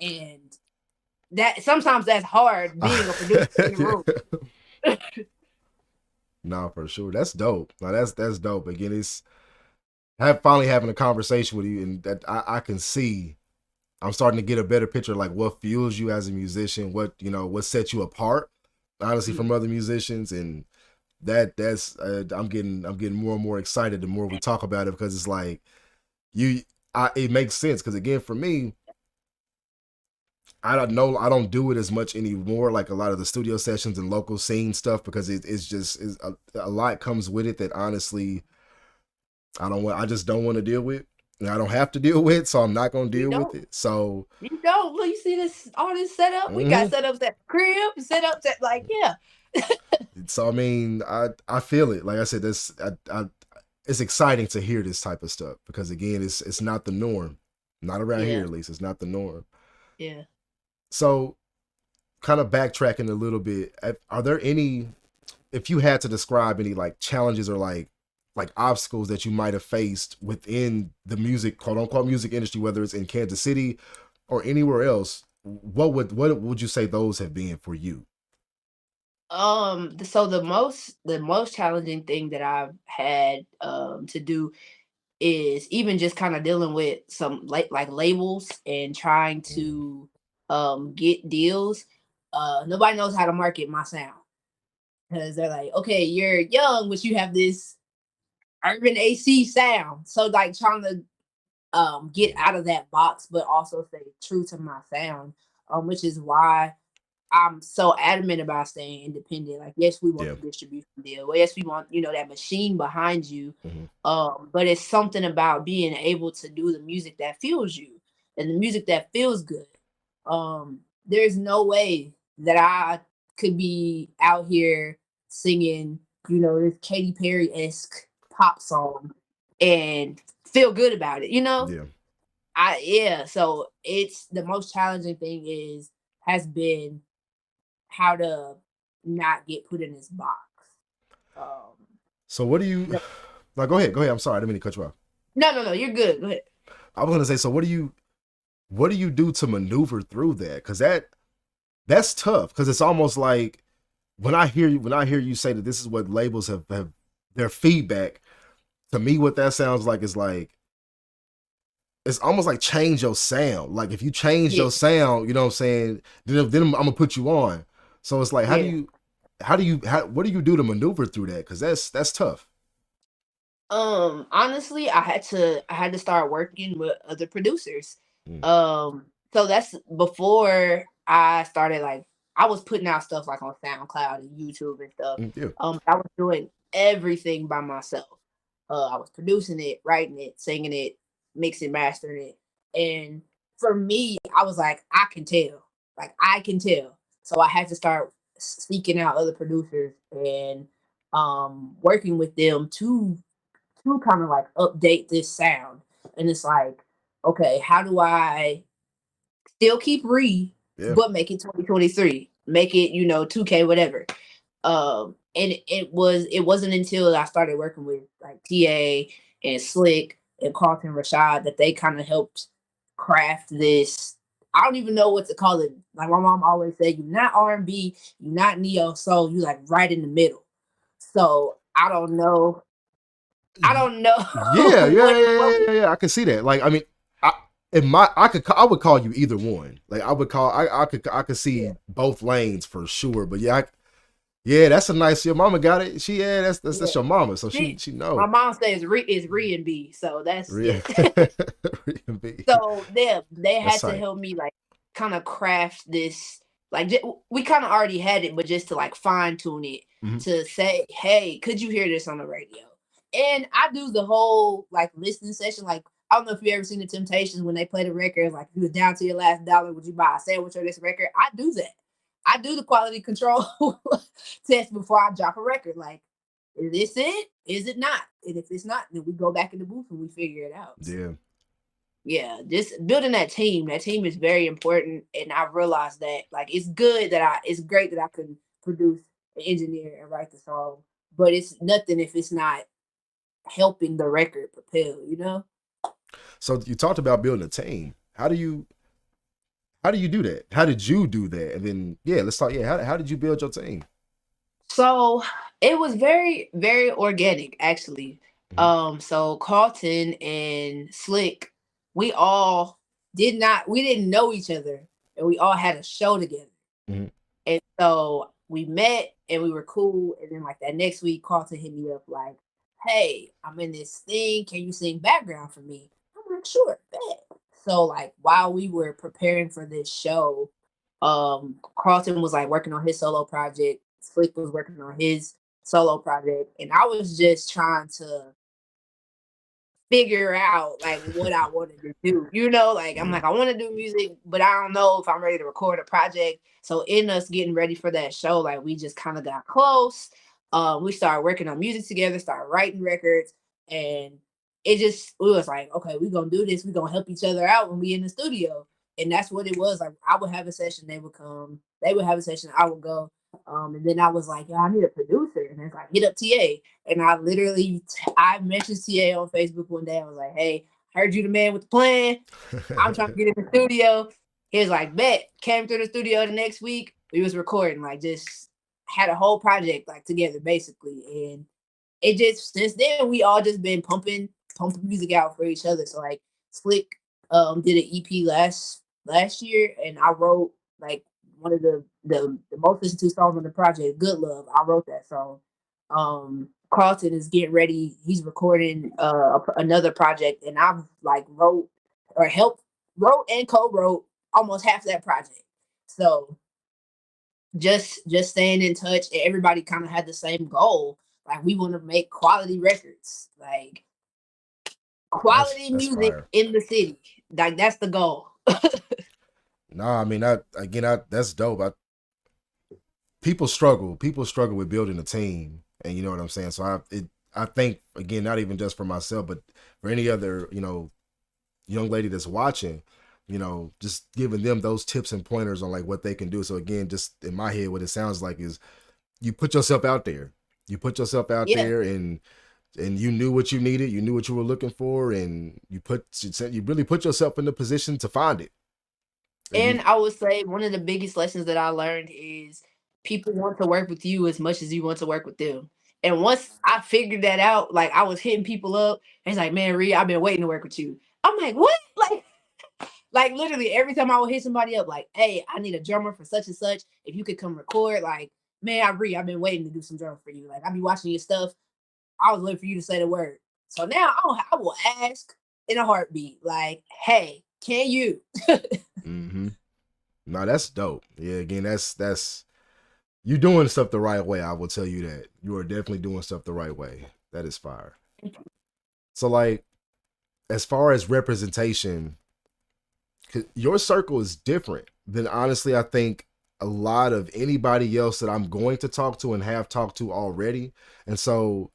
me. And that sometimes that's hard being a producer in the room. Nah, for sure. That's dope. Now that's dope. Again, it's finally having a conversation with you, and that I can see. I'm starting to get a better picture of like what fuels you as a musician, what what sets you apart, honestly, Mm. from other musicians, and that's I'm getting more and more excited the more we talk about it because it's like you, it makes sense because again for me, I don't know. I don't do it as much anymore. Like a lot of the studio sessions and local scene stuff because it's just a lot comes with it that honestly I don't want. I just don't want to deal with. And I don't have to deal with, so I'm not gonna You deal with don't. it. So, You don't. Look, you see this all this setup? We got mhm. setups at crib, setups at like yeah. So I mean, I feel it. Like I said, it's exciting to hear this type of stuff because again, it's not the norm. Not around here, Yeah. at least. It's not the norm. Yeah. So, kind of backtracking a little bit, are there any, if you had to describe any like challenges or like obstacles that you might have faced within the music, quote unquote music industry, whether it's in Kansas City or anywhere else, what would you say those have been for you? So the most challenging thing that I've had to do is even just kind of dealing with some like labels and trying Mm, to get deals. Nobody knows how to market my sound because they're like, okay, you're young, but you have this urban AC sound. So like trying to get yeah, out of that box, but also stay true to my sound. Which is why I'm so adamant about staying independent. Like, yes, we want yeah, the distribution deal. Yes, we want, that machine behind you. hmm But it's something about being able to do the music that feels you and the music that feels good. There's no way that I could be out here singing, this Katy Perry-esque pop song and feel good about it. yeah. So it's the most challenging thing has been how to not get put in this box. Um, So what do you no, like? Go ahead. I'm sorry, I didn't mean to cut you off. no, you're good. Go ahead. I was gonna say, so what do you do to maneuver through that? Because that's tough. Because it's almost like when I hear you say that this is what labels have their feedback to me. What that sounds like is like it's almost like change your sound. Like if you change Yeah, your sound, you know what I'm saying? Then I'm gonna put you on. So it's like yeah. what do you do to maneuver through that? Because that's tough. Honestly, I had to start working with other producers. Mm, So that's before I started like I was putting out stuff like on SoundCloud and YouTube and stuff. yeah, I was doing everything by myself. I was producing it, writing it, singing it, mixing, mastering it. And for me, I was like, I can tell. Like I can tell. So I had to start seeking out other producers and working with them to kind of like update this sound. And it's like, okay, how do I still keep yeah, but make it 2023, make it 2K whatever. And it wasn't until I started working with like TA and Slick and Carlton Rashad that they kind of helped craft this. I don't even know what to call it. Like my mom always said, you're not R&B, you're not neo soul, you like right in the middle. So I don't know yeah, yeah, what yeah, what yeah, yeah, yeah. I can see that. Like, I mean, I I would call you either one. Like, I could yeah. see both lanes for sure. But yeah, yeah, that's a nice. Your mama got it. Yeah, that's Yeah. your mama, so She, she my know. mom says re and B, so that's Yeah, yeah. B. So they That's had to tight. help me like kind of craft this like we kind of already had it, but just to like fine tune it Mhm. to say, hey, could you hear this on the radio? And I do the whole like listening session. Like I don't know if you ever seen the Temptations when they play the record. Like if you was down to your last dollar, would you buy a sandwich or this record? I do that. I do the quality control test before I drop a record. Like, is this it? Is it not? And if it's not, then we go back in the booth and we figure it out. Yeah. Yeah, just building that team. That team is very important, and I realized that like it's great that I can produce, and engineer, and write the song, but it's nothing if it's not helping the record propel. So you talked about building a team. How do you do that? How did you do that? And then yeah, let's talk. Yeah, how did you build your team? So it was very, very organic actually. Hmm. So Carlton and Slick, we all we didn't know each other, and we all had a show together. Hmm. And so we met and we were cool. And then like that next week, Carlton hit me up like, "Hey, I'm in this thing. Can you sing background for me?" I'm like, "Sure, bet." So like while we were preparing for this show, Carlton was like working on his solo project. Slick was working on his solo project, and I was just trying to figure out like what I wanted to do. You know, like I'm Yeah. like, I want to do music, but I don't know if I'm ready to record a project. So in us getting ready for that show, like we just kind of got close. We started working on music together, started writing records, and we was like, okay, we're gonna do this, we're gonna help each other out when we in the studio. And that's what it was. Like I would have a session, they would come, they would have a session, I would go. And then I was like, yeah, I need a producer. And it's like, hit up TA. And I mentioned TA on Facebook one day. I was like, hey, heard you the man with the plan. I'm trying to get in the studio. He was like, bet. Came to the studio the next week. We was recording, like just had a whole project like together basically. And it just since then we all just been pumping music out for each other. So like Slick did an EP last year, and I wrote like one of the most listened to songs on the project, Good Love. I wrote that song. Carlton is getting ready. He's recording another project, and I've like wrote and co-wrote almost half that project. So just staying in touch, and everybody kind of had the same goal. Like we want to make quality records, like quality That's music fire. in the city. Like that's the goal. No, I mean, that's dope. People struggle. People struggle with building a team, and you know what I'm saying. So I think again, not even just for myself, but for any other, young lady that's watching, just giving them those tips and pointers on like what they can do. So again, just in my head, what it sounds like is you put yourself out there. You put yourself out Yeah. there, and you knew what you needed. You knew what you were looking for, and you really put yourself in the position to find it. And you, And I would say one of the biggest lessons that I learned is people want to work with you as much as you want to work with them. And once I figured that out, like I was hitting people up, and it's like, man, Rhea, I've been waiting to work with you. I'm like, what? Like literally every time I would hit somebody up, like, hey, I need a drummer for such and such. If you could come record, like, man, I've been waiting to do some drums for you. Like, I be watching your stuff. I was waiting for you to say the word. So now I will ask in a heartbeat, like, hey, can you? mm-hmm. No, that's dope. Yeah, again, that's you doing stuff the right way. I will tell you that you are definitely doing stuff the right way. That is fire. So, like, as far as representation, your circle is different than honestly I think a lot of anybody else that I'm going to talk to and have talked to already. And so,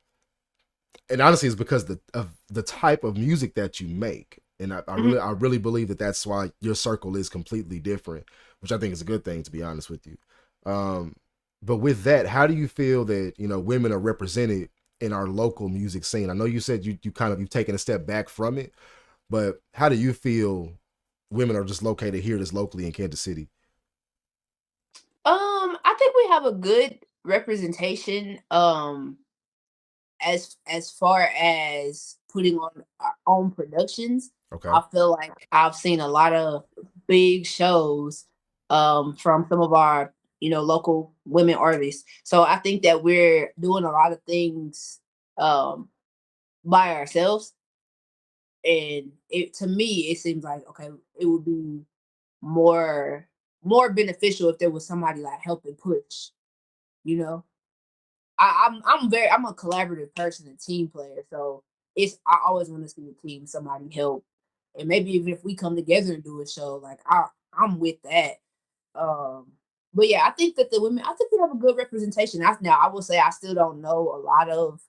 and honestly, it's because of the type of music that you make. And Mhm. I really believe that that's why your circle is completely different, which I think is a good thing, to be honest with you. Um, but with that, how do you feel that women are represented in our local music scene? I know you said you've taken a step back from it, but how do you feel women are just located here, just locally in Kansas City? I think we have a good representation. As far as putting on our own productions, Okay. I feel like I've seen a lot of big shows from some of our local women artists. So I think that we're doing a lot of things um by ourselves, and it to me it seems like okay, it would be more more beneficial if there was somebody like helping push, you know. I'm a collaborative person, a team player. So I always want to see a team, somebody help, and maybe even if we come together and do a show, like I'm with that. Um, but yeah, I think that I think we have a good representation. Now I will say I still don't know a lot of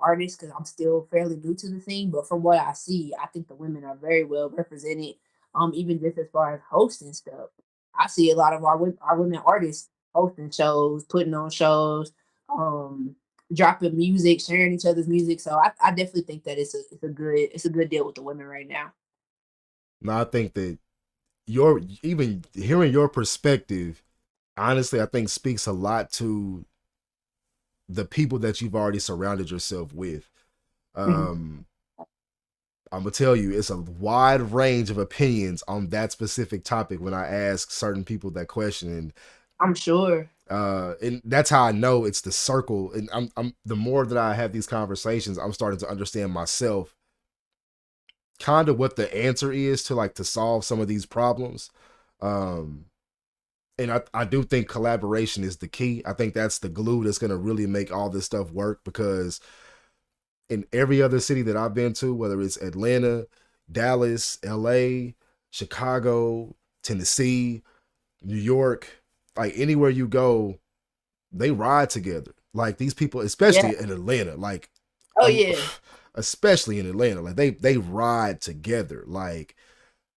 artists because I'm still fairly new to the scene. But from what I see, I think the women are very well represented. Even just as far as hosting stuff, I see a lot of our women artists hosting shows, putting on shows, um, dropping music, sharing each other's music. So I definitely think that it's a good deal with the women right now. Now I think that your even hearing your perspective, honestly, I think speaks a lot to the people that you've already surrounded yourself with. Mhm. I'm gonna tell you, it's a wide range of opinions on that specific topic when I ask certain people that question, I'm sure. and that's how I know it's the circle. And I'm the more that I have these conversations, I'm starting to understand myself, kind of what the answer is to like to solve some of these problems. Um, and I do think collaboration is the key. I think that's the glue that's going to really make all this stuff work, because in every other city that I've been to, whether it's Atlanta, Dallas, LA, Chicago, Tennessee, New York, like anywhere you go, they ride together. Like these people, Yeah. especially in Atlanta, like Oh um, yeah. especially in Atlanta, like they ride together. Like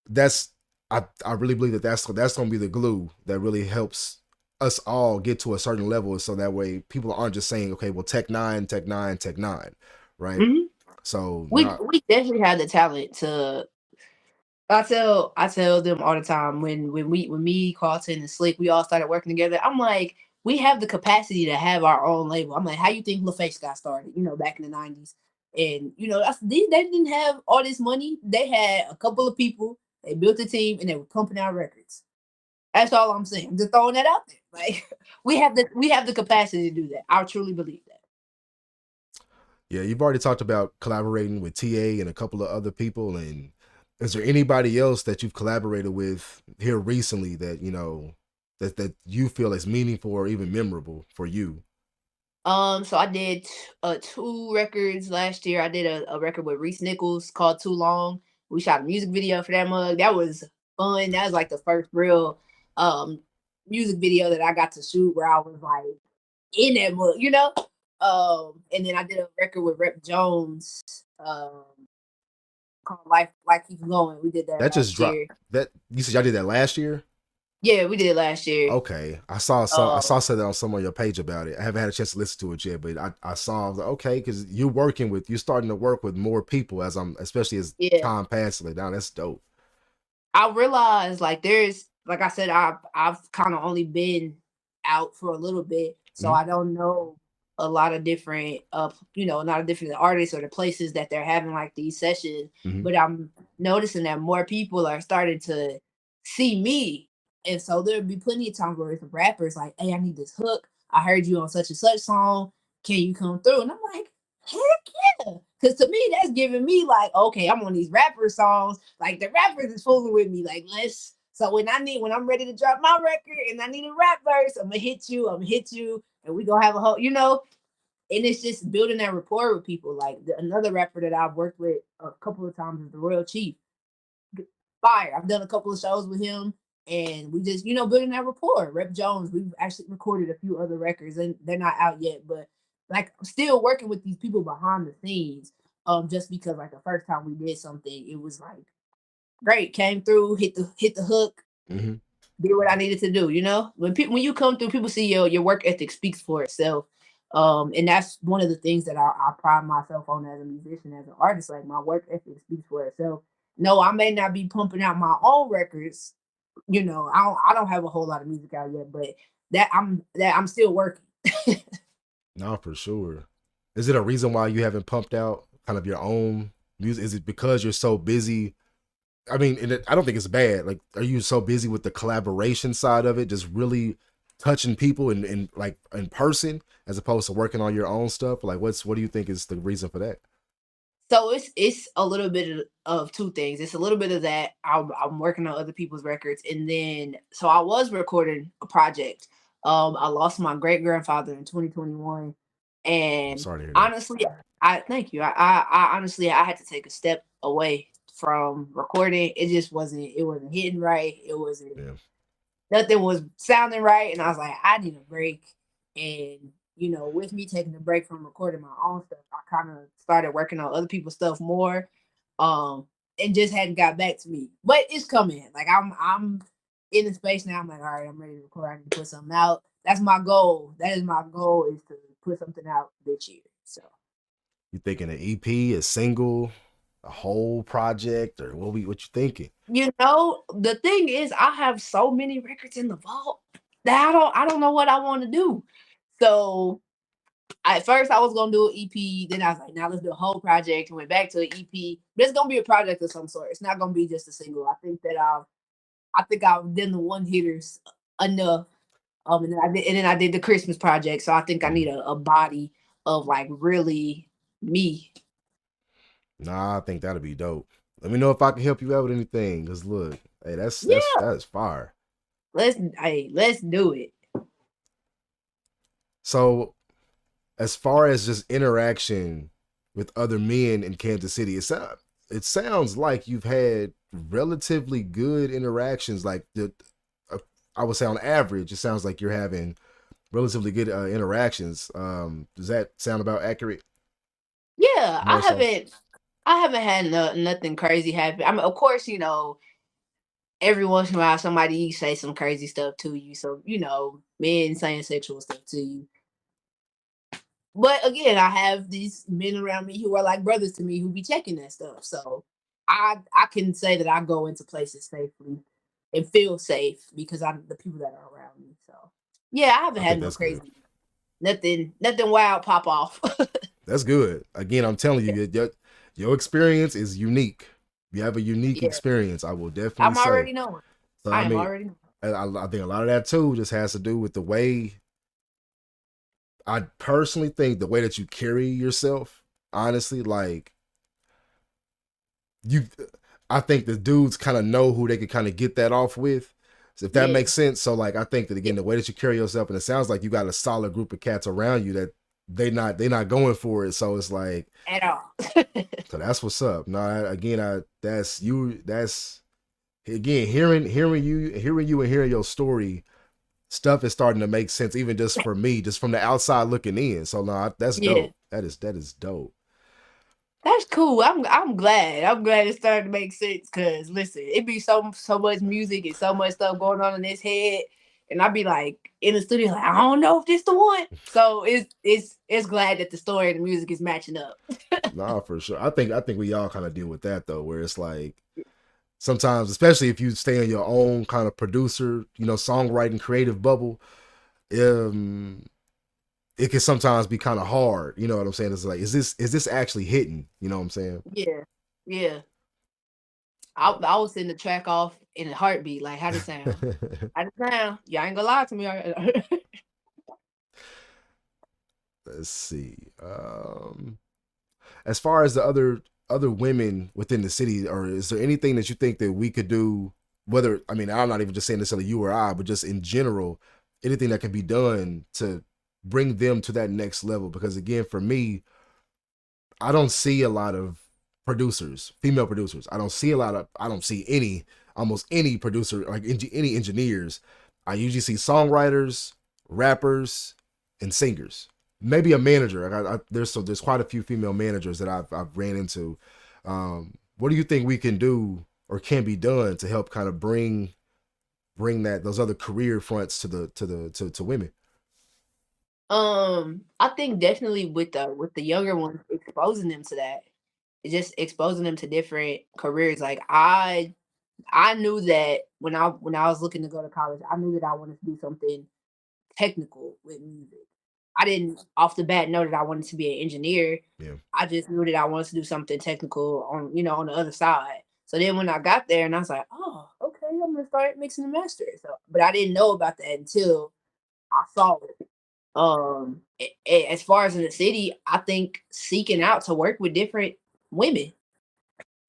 that's I really believe that that's gonna be the glue that really helps us all get to a certain level, so that way people aren't just saying, okay, well, Tech Nine, Tech Nine, Tech Nine, right? Mhm. So We not. we definitely have the talent to. I tell them all the time when me, Carlton, and Slick, we all started working together. I'm like, we have the capacity to have our own label. I'm like, how you think LaFace got started? Back in the '90s, and they didn't have all this money. They had a couple of people. They built a team, and they were pumping out records. That's all I'm saying. I'm just throwing that out there. Like we have the capacity to do that. I truly believe that. Yeah, you've already talked about collaborating with TA and a couple of other people. And is there anybody else that you've collaborated with here recently that that you feel is meaningful or even memorable for you? So I did two records last year. I did a record with Reese Nichols called Too Long. We shot a music video for that mug. That was fun. That was like the first real um music video that I got to shoot where I was like in that mug. And then I did a record with Rep Jones, called Life Keeps Going. We did that That just last dropped. year. That you said y'all did that last year? Yeah, we did it last year. Okay, I Um saw something on some of your page about it. I haven't had a chance to listen to it yet, but I saw, I was like, okay, because you're starting to work with more people as especially as yeah. time passes. Like, down, that's dope. I realized like there's like I said, I've kind of only been out for a little bit, so Hmm. I don't know a lot of different a lot of different artists or the places that they're having like these sessions. Hmm. But I'm noticing that more people are starting to see me. And so there'll be plenty of times where it's rappers like, hey, I need this hook. I heard you on such and such song. Can you come through? And I'm like, heck yeah. Cause to me, that's giving me like, okay, I'm on these rapper songs. Like the rappers is fooling with me. Like, let's so when I'm ready to drop my record and I need a rap verse, I'm gonna hit you, and we gonna have a whole, and it's just building that rapport with people. Like another rapper that I've worked with a couple of times is the Royal Chief. Fire. I've done a couple of shows with him, and we just building that rapport. Rep Jones, we've actually recorded a few other records, and they're not out yet, but like I'm still working with these people behind the scenes. Just because like the first time we did something, it was like great, came through, hit the hook, Hmm. did what I needed to do. When you come through, people see your work ethic speaks for itself. And that's one of the things that I pride myself on as a musician, as an artist. Like my work ethic speaks for itself. No, I may not be pumping out my own records. I don't have a whole lot of music out yet, but that I'm still working. No, for sure. Is it a reason why you haven't pumped out kind of your own music? Is it because you're so busy? I mean, I don't think it's bad. Like, are you so busy with the collaboration side of it, just really touching people in like in person, as opposed to working on your own stuff? Like, what do you think is the reason for that? So it's a little bit of two things. It's a little bit of that I'm working on other people's records, and then so I was recording a project. I lost my great grandfather in 2021, I'm and sorry to hear that. honestly, I thank you. I honestly I had to take a step away from recording. It wasn't hitting right. It wasn't Yeah. nothing was sounding right, and I was like, I need a break. And with me taking a break from recording my own stuff, I kind of started working on other people's stuff more, and just hadn't got back to me. But it's coming. Like I'm in the space now. I'm like, all right, I'm ready to record. I need to put something out. That's my goal. That is my goal, is to put something out this year. So You thinking an EP, a single, a whole project, or what you thinking? the thing is, I have so many records in the vault that I don't know what I want to do. So At first I was gonna do an EP, then I was like, now let's do a whole project. And went back to an EP. But it's gonna be a project of some sort. It's not gonna be just a single. I think I've done the one hitters enough. And then I did the Christmas project. So I think I need a body of like really me. Nah, I think that'll be dope. Let me know if I can help you out with anything. Cause look, hey, Yeah, that's fire. let's do it. So as far as just interaction with other men in Kansas City, it sounds like you've had relatively good interactions. Like uh, I would say on average, it sounds like you're having relatively good interactions. Does that sound about accurate? Yeah, More so. I haven't had nothing crazy happen. I mean, of course, every once in a while somebody say some crazy stuff to you. So, men saying sexual stuff to you. But again, I have these men around me who are like brothers to me who be checking that stuff. So I can say that I go into places safely and feel safe because I'm the people that are around me. So yeah, I haven't I had think no that's good. crazy nothing wild pop off. That's good. Again, I'm telling you, Yeah. your experience is unique. You have a unique Yeah. experience. I will definitely I'm say. already knowing. So I I am mean, already knowing. I think a lot of that too just has to do with the way I personally think the way that you carry yourself. Honestly, like you, I think the dudes kind of know who they can kind of get that off with. So if that Yeah. makes sense. So like I think that Yeah. again, the way that you carry yourself, and it sounds like you got a solid group of cats around you that they not going for it. So it's like, At all. so that's what's up. No, again, that's you. That's again hearing you and hearing your story. Stuff is starting to make sense, even just for me, just from the outside looking in. So no, that's Yeah. dope. That is dope. That's cool. I'm glad. I'm glad it's starting to make sense. Cause listen, it be so much music and so much stuff going on in his head, and I be like in the studio, like I don't know if this the one. So it's glad that the story and the music is matching up. Nah, for sure. I think we all kind of deal with that though, where it's like sometimes, especially if you stay in your own kind of producer, songwriting creative bubble, um, it can sometimes be kind of hard. You know what I'm saying? It's like, is this actually hitting? You know what I'm saying? Yeah, yeah. I was sending the track off in a heartbeat. Like how it sound? How it sound? Y'all ain't gonna lie to me. Let's see. As far as the other women within the city, or is there anything that you think that we could do? Whether I mean, I'm not even just saying necessarily you or I, but just in general, anything that can be done to bring them to that next level. Because again, for me, I don't see a lot of producers, female producers. I don't see almost any producer, like any engineers. I usually see songwriters, rappers, and singers. Maybe a manager. There's quite a few female managers that I've ran into. What do you think we can do or can be done to help kind of bring that those other career fronts to women? I think definitely with the younger ones, exposing them to that, just exposing them to different careers. Like I knew that when I was looking to go to college, I knew that I wanted to do something technical with music. I didn't off the bat know that I wanted to be an engineer. Yeah. I just knew that I wanted to do something technical on on the other side. So then when I got there and I was like, oh, okay, I'm gonna start mixing and mastering. So, but I didn't know about that until I saw it. As far as in the city, I think seeking out to work with different women,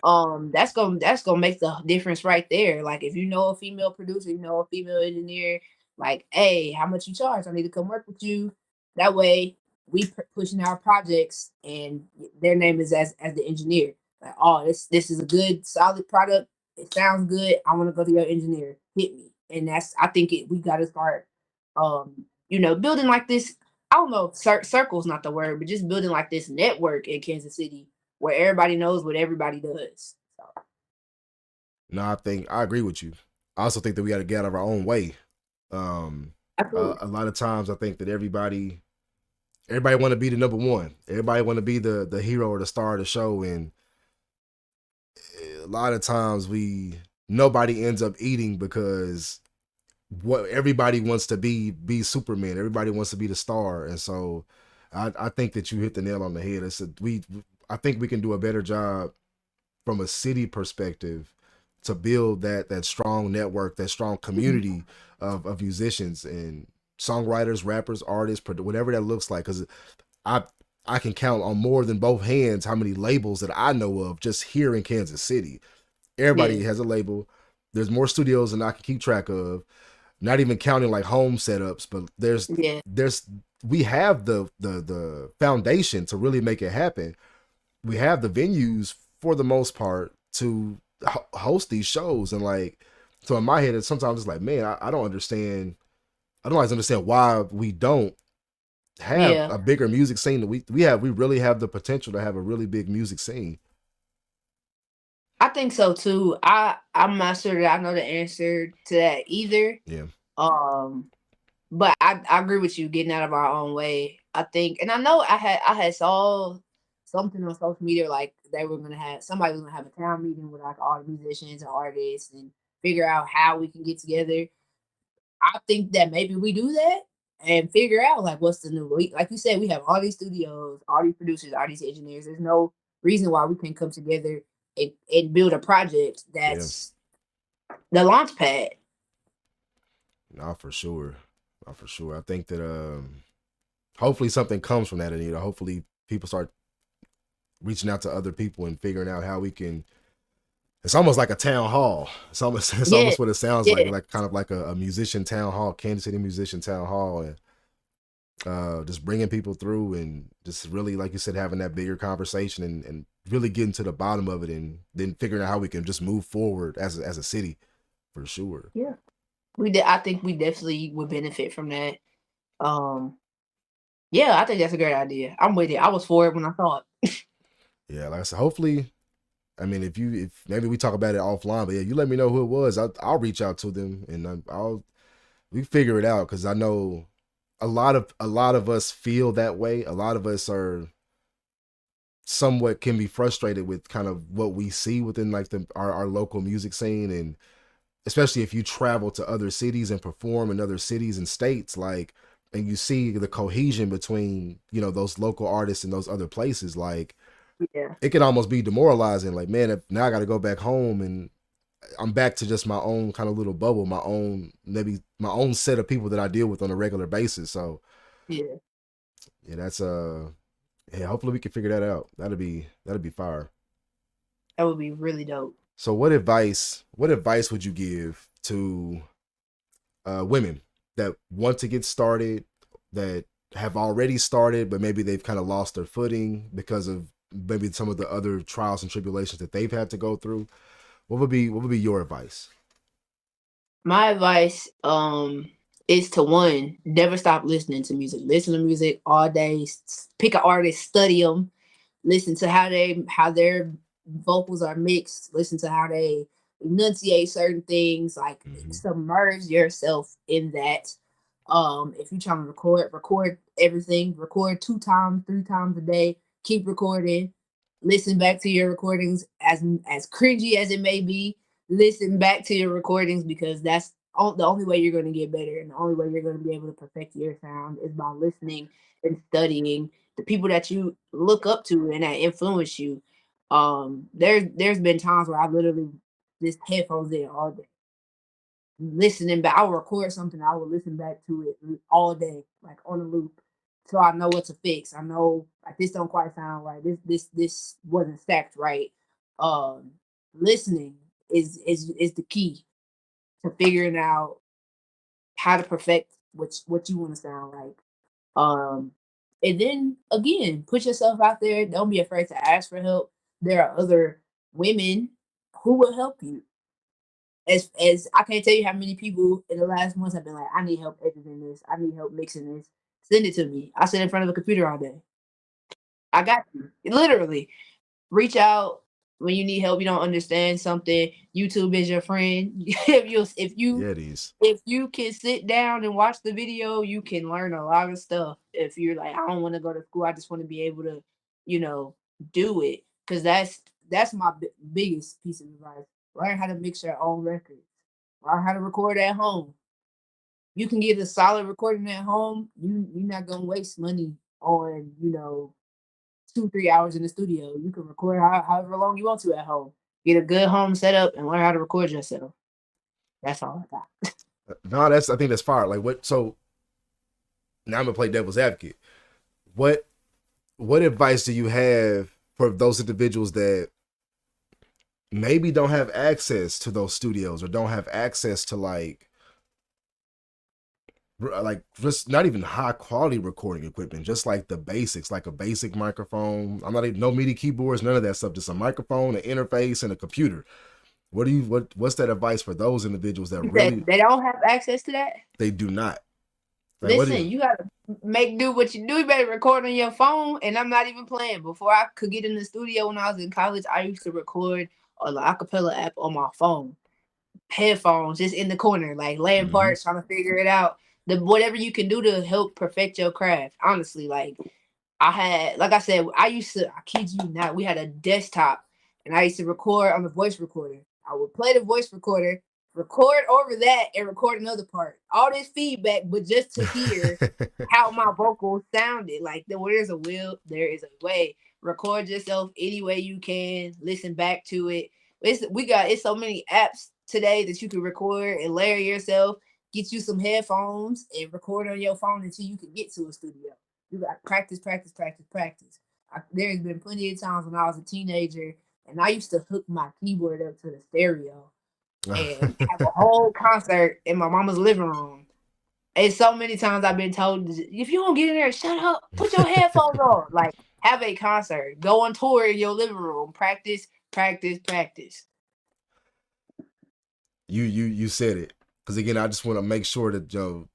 that's gonna make the difference right there. Like if you know a female producer, you know a female engineer, like, hey, how much you charge? I need to come work with you. That way, we pushing our projects, and their name is as the engineer. Like, oh, this is a good solid product. It sounds good. I want to go to your engineer. Hit me, and that's I think we got to start, building like this. I don't know, circle's not the word, but just building like this network in Kansas City where everybody knows what everybody does. So, No, I agree with you. I also think that we got to get out of our own way. Um, absolutely. a lot of times, I think that everybody want to be the number one. Everybody want to be the hero or the star of the show, and a lot of times nobody ends up eating because what everybody wants to be Superman. Everybody wants to be the star, and so I think that you hit the nail on the head. I think we can do a better job from a city perspective to build that strong network, that strong Mhm. community of musicians and songwriters, rappers, artists, whatever that looks like. Because I I can count on more than both hands how many labels that I know of just here in Kansas City. Yeah, Everybody has a label. There's more studios than I can keep track of. Not even counting like home setups, but yeah, there's we have the foundation to really make it happen. We have the venues for the most part to host these shows, and like, so in my head it's sometimes it's like, man, I don't understand. I don't always understand why we don't have yeah. a bigger music scene. That we really have the potential to have a really big music scene. I think so too. I'm not sure that I know the answer to that either. Yeah. Um, but I agree with you getting out of our own way. I think, and I know I had saw something on social media like they were gonna have somebody was gonna have a town meeting with like all the musicians and artists and figure out how we can get together. I think that maybe we do that and figure out like what's the new like you said, we have all these studios, all these producers, all these engineers. There's no reason why we can come together and build a project Yeah. that's the launch pad. Not for sure. Not for sure. I think that hopefully something comes from that, and hopefully people start reaching out to other people and figuring out how we can. It's almost like a town hall. It's Yeah, almost what it sounds yeah, like kind of like a musician town hall, Kansas City musician town hall, and just bringing people through and just really, like you said, having that bigger conversation and really getting to the bottom of it, and then figuring out how we can just move forward as a city for sure. yeah. I think we definitely would benefit from that. Um, yeah, I think that's a great idea. I'm with it. I was for it when I saw it. Yeah, like I said, hopefully. I mean, if maybe we talk about it offline, but yeah, you let me know who it was. I'll reach out to them and I'll we figure it out, because I know a lot of us feel that way. A lot of us are somewhat can be frustrated with kind of what we see within like our local music scene, and especially if you travel to other cities and perform in other cities and states, like, and you see the cohesion between those local artists and those other places, like Yeah, it can almost be demoralizing. Like, man, if now I got to go back home and I'm back to just my own kind of little bubble, maybe my own set of people that I deal with on a regular basis. So yeah, yeah, that's yeah, hopefully we can figure that out. That'd be fire. that would be really dope. So what advice would you give to women that want to get started, that have already started, but maybe they've kind of lost their footing because of maybe some of the other trials and tribulations that they've had to go through? What would be your advice? My advice is to one, never stop listening to music. Listen to music all day. Pick an artist, study them, listen to how their vocals are mixed, listen to how they enunciate certain things, like Hmm. submerge yourself in that. If you're trying to record everything, record 2 times, 3 times a day, keep recording, listen back to your recordings as cringy as it may be, listen back to your recordings because that's the only way you're going to get better and the only way you're going to be able to perfect your sound is by listening and studying the people that you look up to and that influence you. There's been times where I literally just headphones in all day, listening back. I'll record something, I will listen back to it all day, like on a loop, so I know what to fix. I know like this don't quite sound right. This wasn't stacked right. Um, Listening is the key to figuring out how to perfect what you want to sound like. Um, and then again, put yourself out there. Don't be afraid to ask for help. There are other women who will help you. As I can't tell you how many people in the last months have been like, I need help editing this. I need help mixing this. Send it to me. I sit in front of a computer all day. I got you. Literally. Reach out when you need help, you don't understand something. YouTube is your friend. Yeah, these. If you can sit down and watch the video, you can learn a lot of stuff. If you're like, I don't want to go to school, I just want to be able to, you know, do it. Because that's my biggest piece of advice. Learn how to mix your own records. Learn how to record at home. You can get a solid recording at home. You're not gonna waste money on, 2, 3 hours in the studio. You can record however long you want to at home. Get a good home setup and learn how to record yourself. That's all I got. No, I think that's fire. Like what? So now I'm gonna play devil's advocate. What what advice do you have for those individuals that maybe don't have access to those studios or don't have access to like just not even high quality recording equipment, just like the basics, like a basic microphone. I'm not even no MIDI keyboards, none of that stuff. Just a microphone, an interface, and a computer. What's that advice for those individuals that You said really they don't have access to that? they do not? Like what do Listen, you you gotta make do what you do. You better record on your phone. And I'm not even playing. Before I could get in the studio when I was in college, I used to record on the acapella app on my phone. Headphones just in the corner, like laying mm-hmm. parts, trying to figure it out. The whatever you can do to help perfect your craft. Honestly, like I had, like I said, I kid you not, we had a desktop and I used to record on the voice recorder. I would play the voice recorder, record over that, and record another part. All this feedback, but just to hear how my vocals sounded. Like, where there's a will, there is a way. Record yourself any way you can, listen back to it. It's so many apps today that you can record and layer yourself, get you some headphones and record on your phone until you can get to a studio. You got practice, practice, practice, practice. There's been plenty of times when I was a teenager and I used to hook my keyboard up to the stereo and have a whole concert in my mama's living room. And so many times I've been told, if you don't get in there, shut up, put your headphones on. Like, have a concert, go on tour in your living room, practice, practice, practice. You said it because again, I just want to make sure that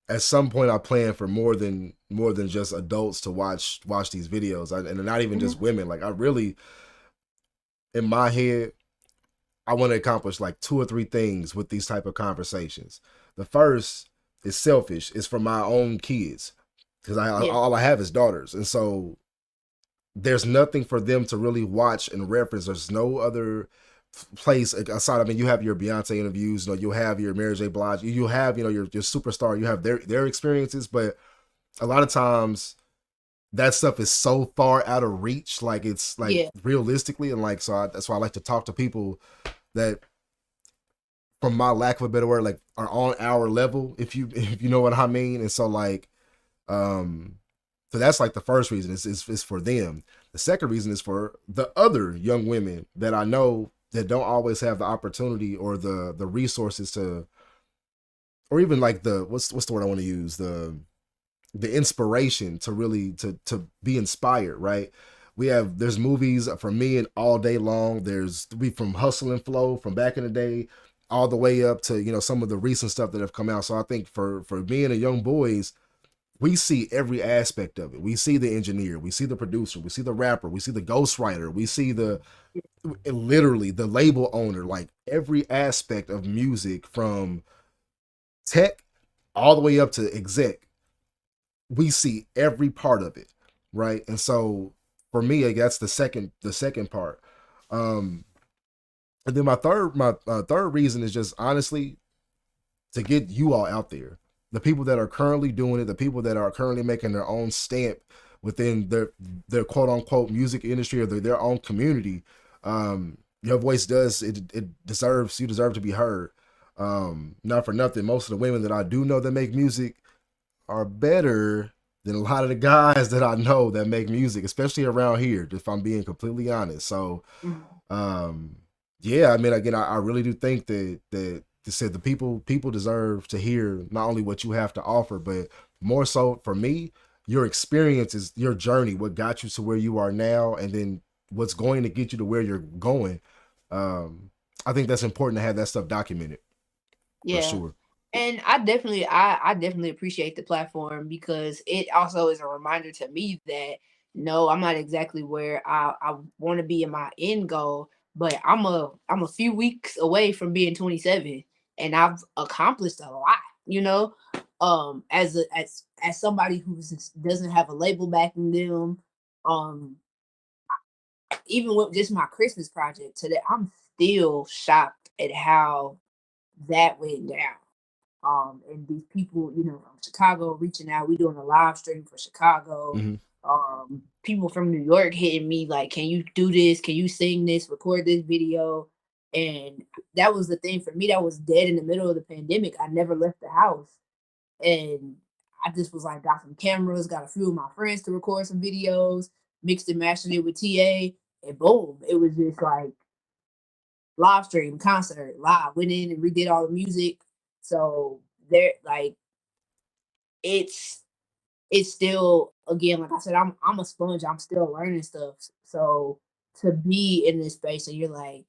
at some point I plan for more than just adults to watch these videos, and not even just women. Like I really, in my head, I want to accomplish like 2 or 3 things with these type of conversations. The first is selfish. It's for my own kids because Yeah. all I have is daughters, and so there's nothing for them to really watch and reference. There's no other place aside. I mean, you have your Beyonce interviews, you'll have your Mary J. Blige, you have your superstar, you have their experiences, but a lot of times that stuff is so far out of reach, like it's like Yeah. realistically, and like that's why I like to talk to people that, from my lack of a better word, like are on our level, if you know what I mean. And so like, so that's like the first reason is for them. The second reason is for the other young women that I know that don't always have the opportunity or the resources to, or even like the what's the word I want to use, the inspiration to really to be inspired, right? There's movies for me and all day long. We from Hustle and Flow from back in the day all the way up to some of the recent stuff that have come out. So I think for me and the young boys, we see every aspect of it. We see the engineer, we see the producer, we see the rapper, we see the ghostwriter, we see literally the label owner, like every aspect of music from tech all the way up to exec. We see every part of it, right? And so for me, that's the second part. Um, and then my third reason is just honestly to get you all out there. The people that are currently doing it, the people that are currently making their own stamp within their quote unquote music industry or their own community. Your voice it deserves, you deserve to be heard. Not for nothing, most of the women that I do know that make music are better than a lot of the guys that I know that make music, especially around here, if I'm being completely honest. So Mhm. um yeah, I mean, again, I really do think that said the people deserve to hear not only what you have to offer, but more so for me, your experiences, your journey, what got you to where you are now, and then what's going to get you to where you're going. um I think that's important to have that stuff documented for Yeah. sure. And I definitely appreciate the platform because it also is a reminder to me that no, I'm not exactly where I want to be in my end goal, but I'm a few weeks away from being 27 and I've accomplished a lot, you know? As somebody who doesn't have a label backing them, um even with just my Christmas project today, I'm still shocked at how that went down. And these people, you know, from Chicago reaching out. We doing a live stream for Chicago. Mm-hmm. People from New York hitting me like, "Can you do this? Can you sing this? Record this video?" And that was the thing for me. That was dead in the middle of the pandemic. I never left the house, and I just was like, got some cameras, got a few of my friends to record some videos, mixed and mastered it with TA, and boom, it was just like live stream concert live. Went in and redid all the music. So there, like, it's it's still, again, like I said, I'm a sponge. I'm still learning stuff. So to be in this space and you're like,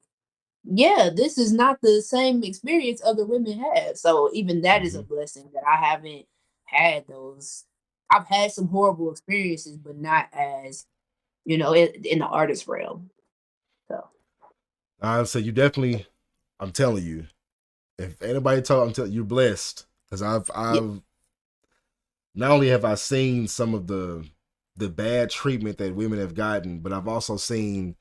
yeah, this is not the same experience other women have. So even that is a Mm-hmm. blessing that I haven't had those. I've had some horrible experiences, but not as, you know, in the artist realm. So So you definitely, I'm telling you, if anybody told, I'm telling you, you're blessed because yeah, I've not only have I seen some of the bad treatment that women have gotten, but I've also seen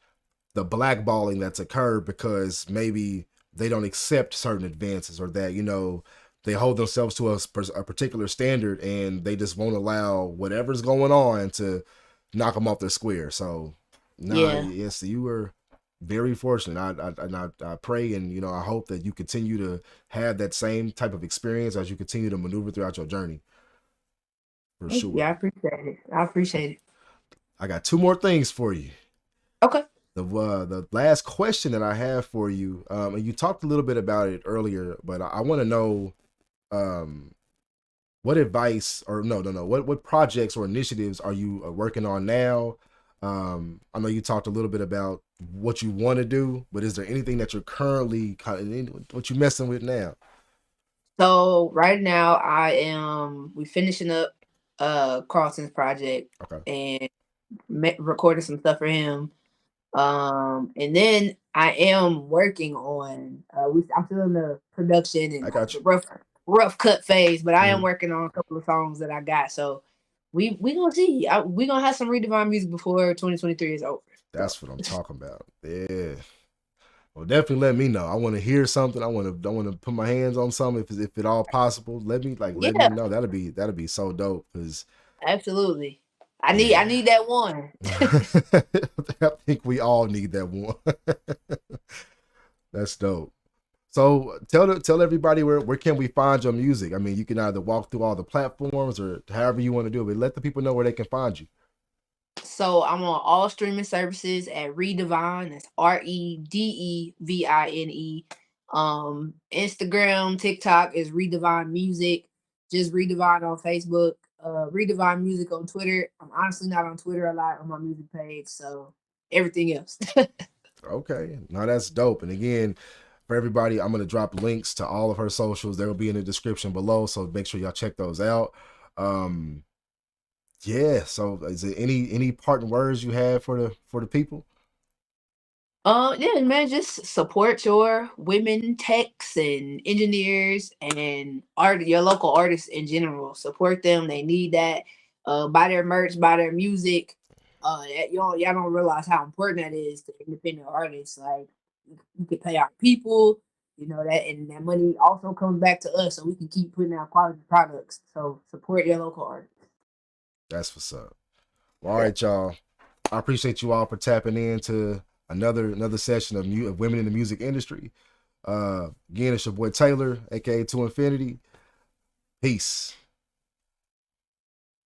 the blackballing that's occurred because maybe they don't accept certain advances or that, you know, they hold themselves to a particular standard and they just won't allow whatever's going on to knock them off their square. So, nah, yeah. yes, you were very fortunate. I pray and, you know, I hope that you continue to have that same type of experience as you continue to maneuver throughout your journey for Thank you. sure. I appreciate it. I appreciate it. I got two more things for you. Okay. The last question that I have for you, and you talked a little bit about it earlier, but I want to know um, what advice or no, what projects or initiatives are you working on now? I know you talked a little bit about what you want to do, but is there anything that you're currently what you messing with now? So right now we finishing up Carlton's project Okay, and recording some stuff for him. And then I am working on I'm still in the production and I like got the you. rough cut phase, but I am Hmm. working on a couple of songs that I got. So we gonna see. We gonna have some Redevine music before 2023 is over. So That's what I'm talking about. Yeah. Well, definitely let me know. I want to hear something. I want to put my hands on something if at all possible. Let me yeah, know. That'll be so dope. Cause absolutely. I yeah, need that one. I think we all need that one. That's dope. So tell everybody where can we find your music. I mean, you can either walk through all the platforms or however you want to do it, but let the people know where they can find you. So I'm on all streaming services at Redevine. That's Redevine. Instagram, TikTok is Redevine Music. Just Redevine on Facebook. Redevine Music on Twitter. I'm honestly not on Twitter a lot on my music page. So everything else. Okay, now that's dope. And again, for everybody, I'm gonna drop links to all of her socials. They will be in the description below, so make sure y'all check those out. Um, yeah. So, is there any parting words you have for the people? Yeah, man, just support your women techs and engineers and your local artists in general. Support them. They need that. Buy their merch, buy their music. Y'all don't realize how important that is to independent artists. Like, we can pay our people, you know that, and that money also comes back to us, so we can keep putting out quality products. So support your local artists. That's what's up. Well, all Yeah. right, y'all. I appreciate you all for tapping into another session of women in the music industry. Again, it's your boy Taylor, aka To Infinity. Peace.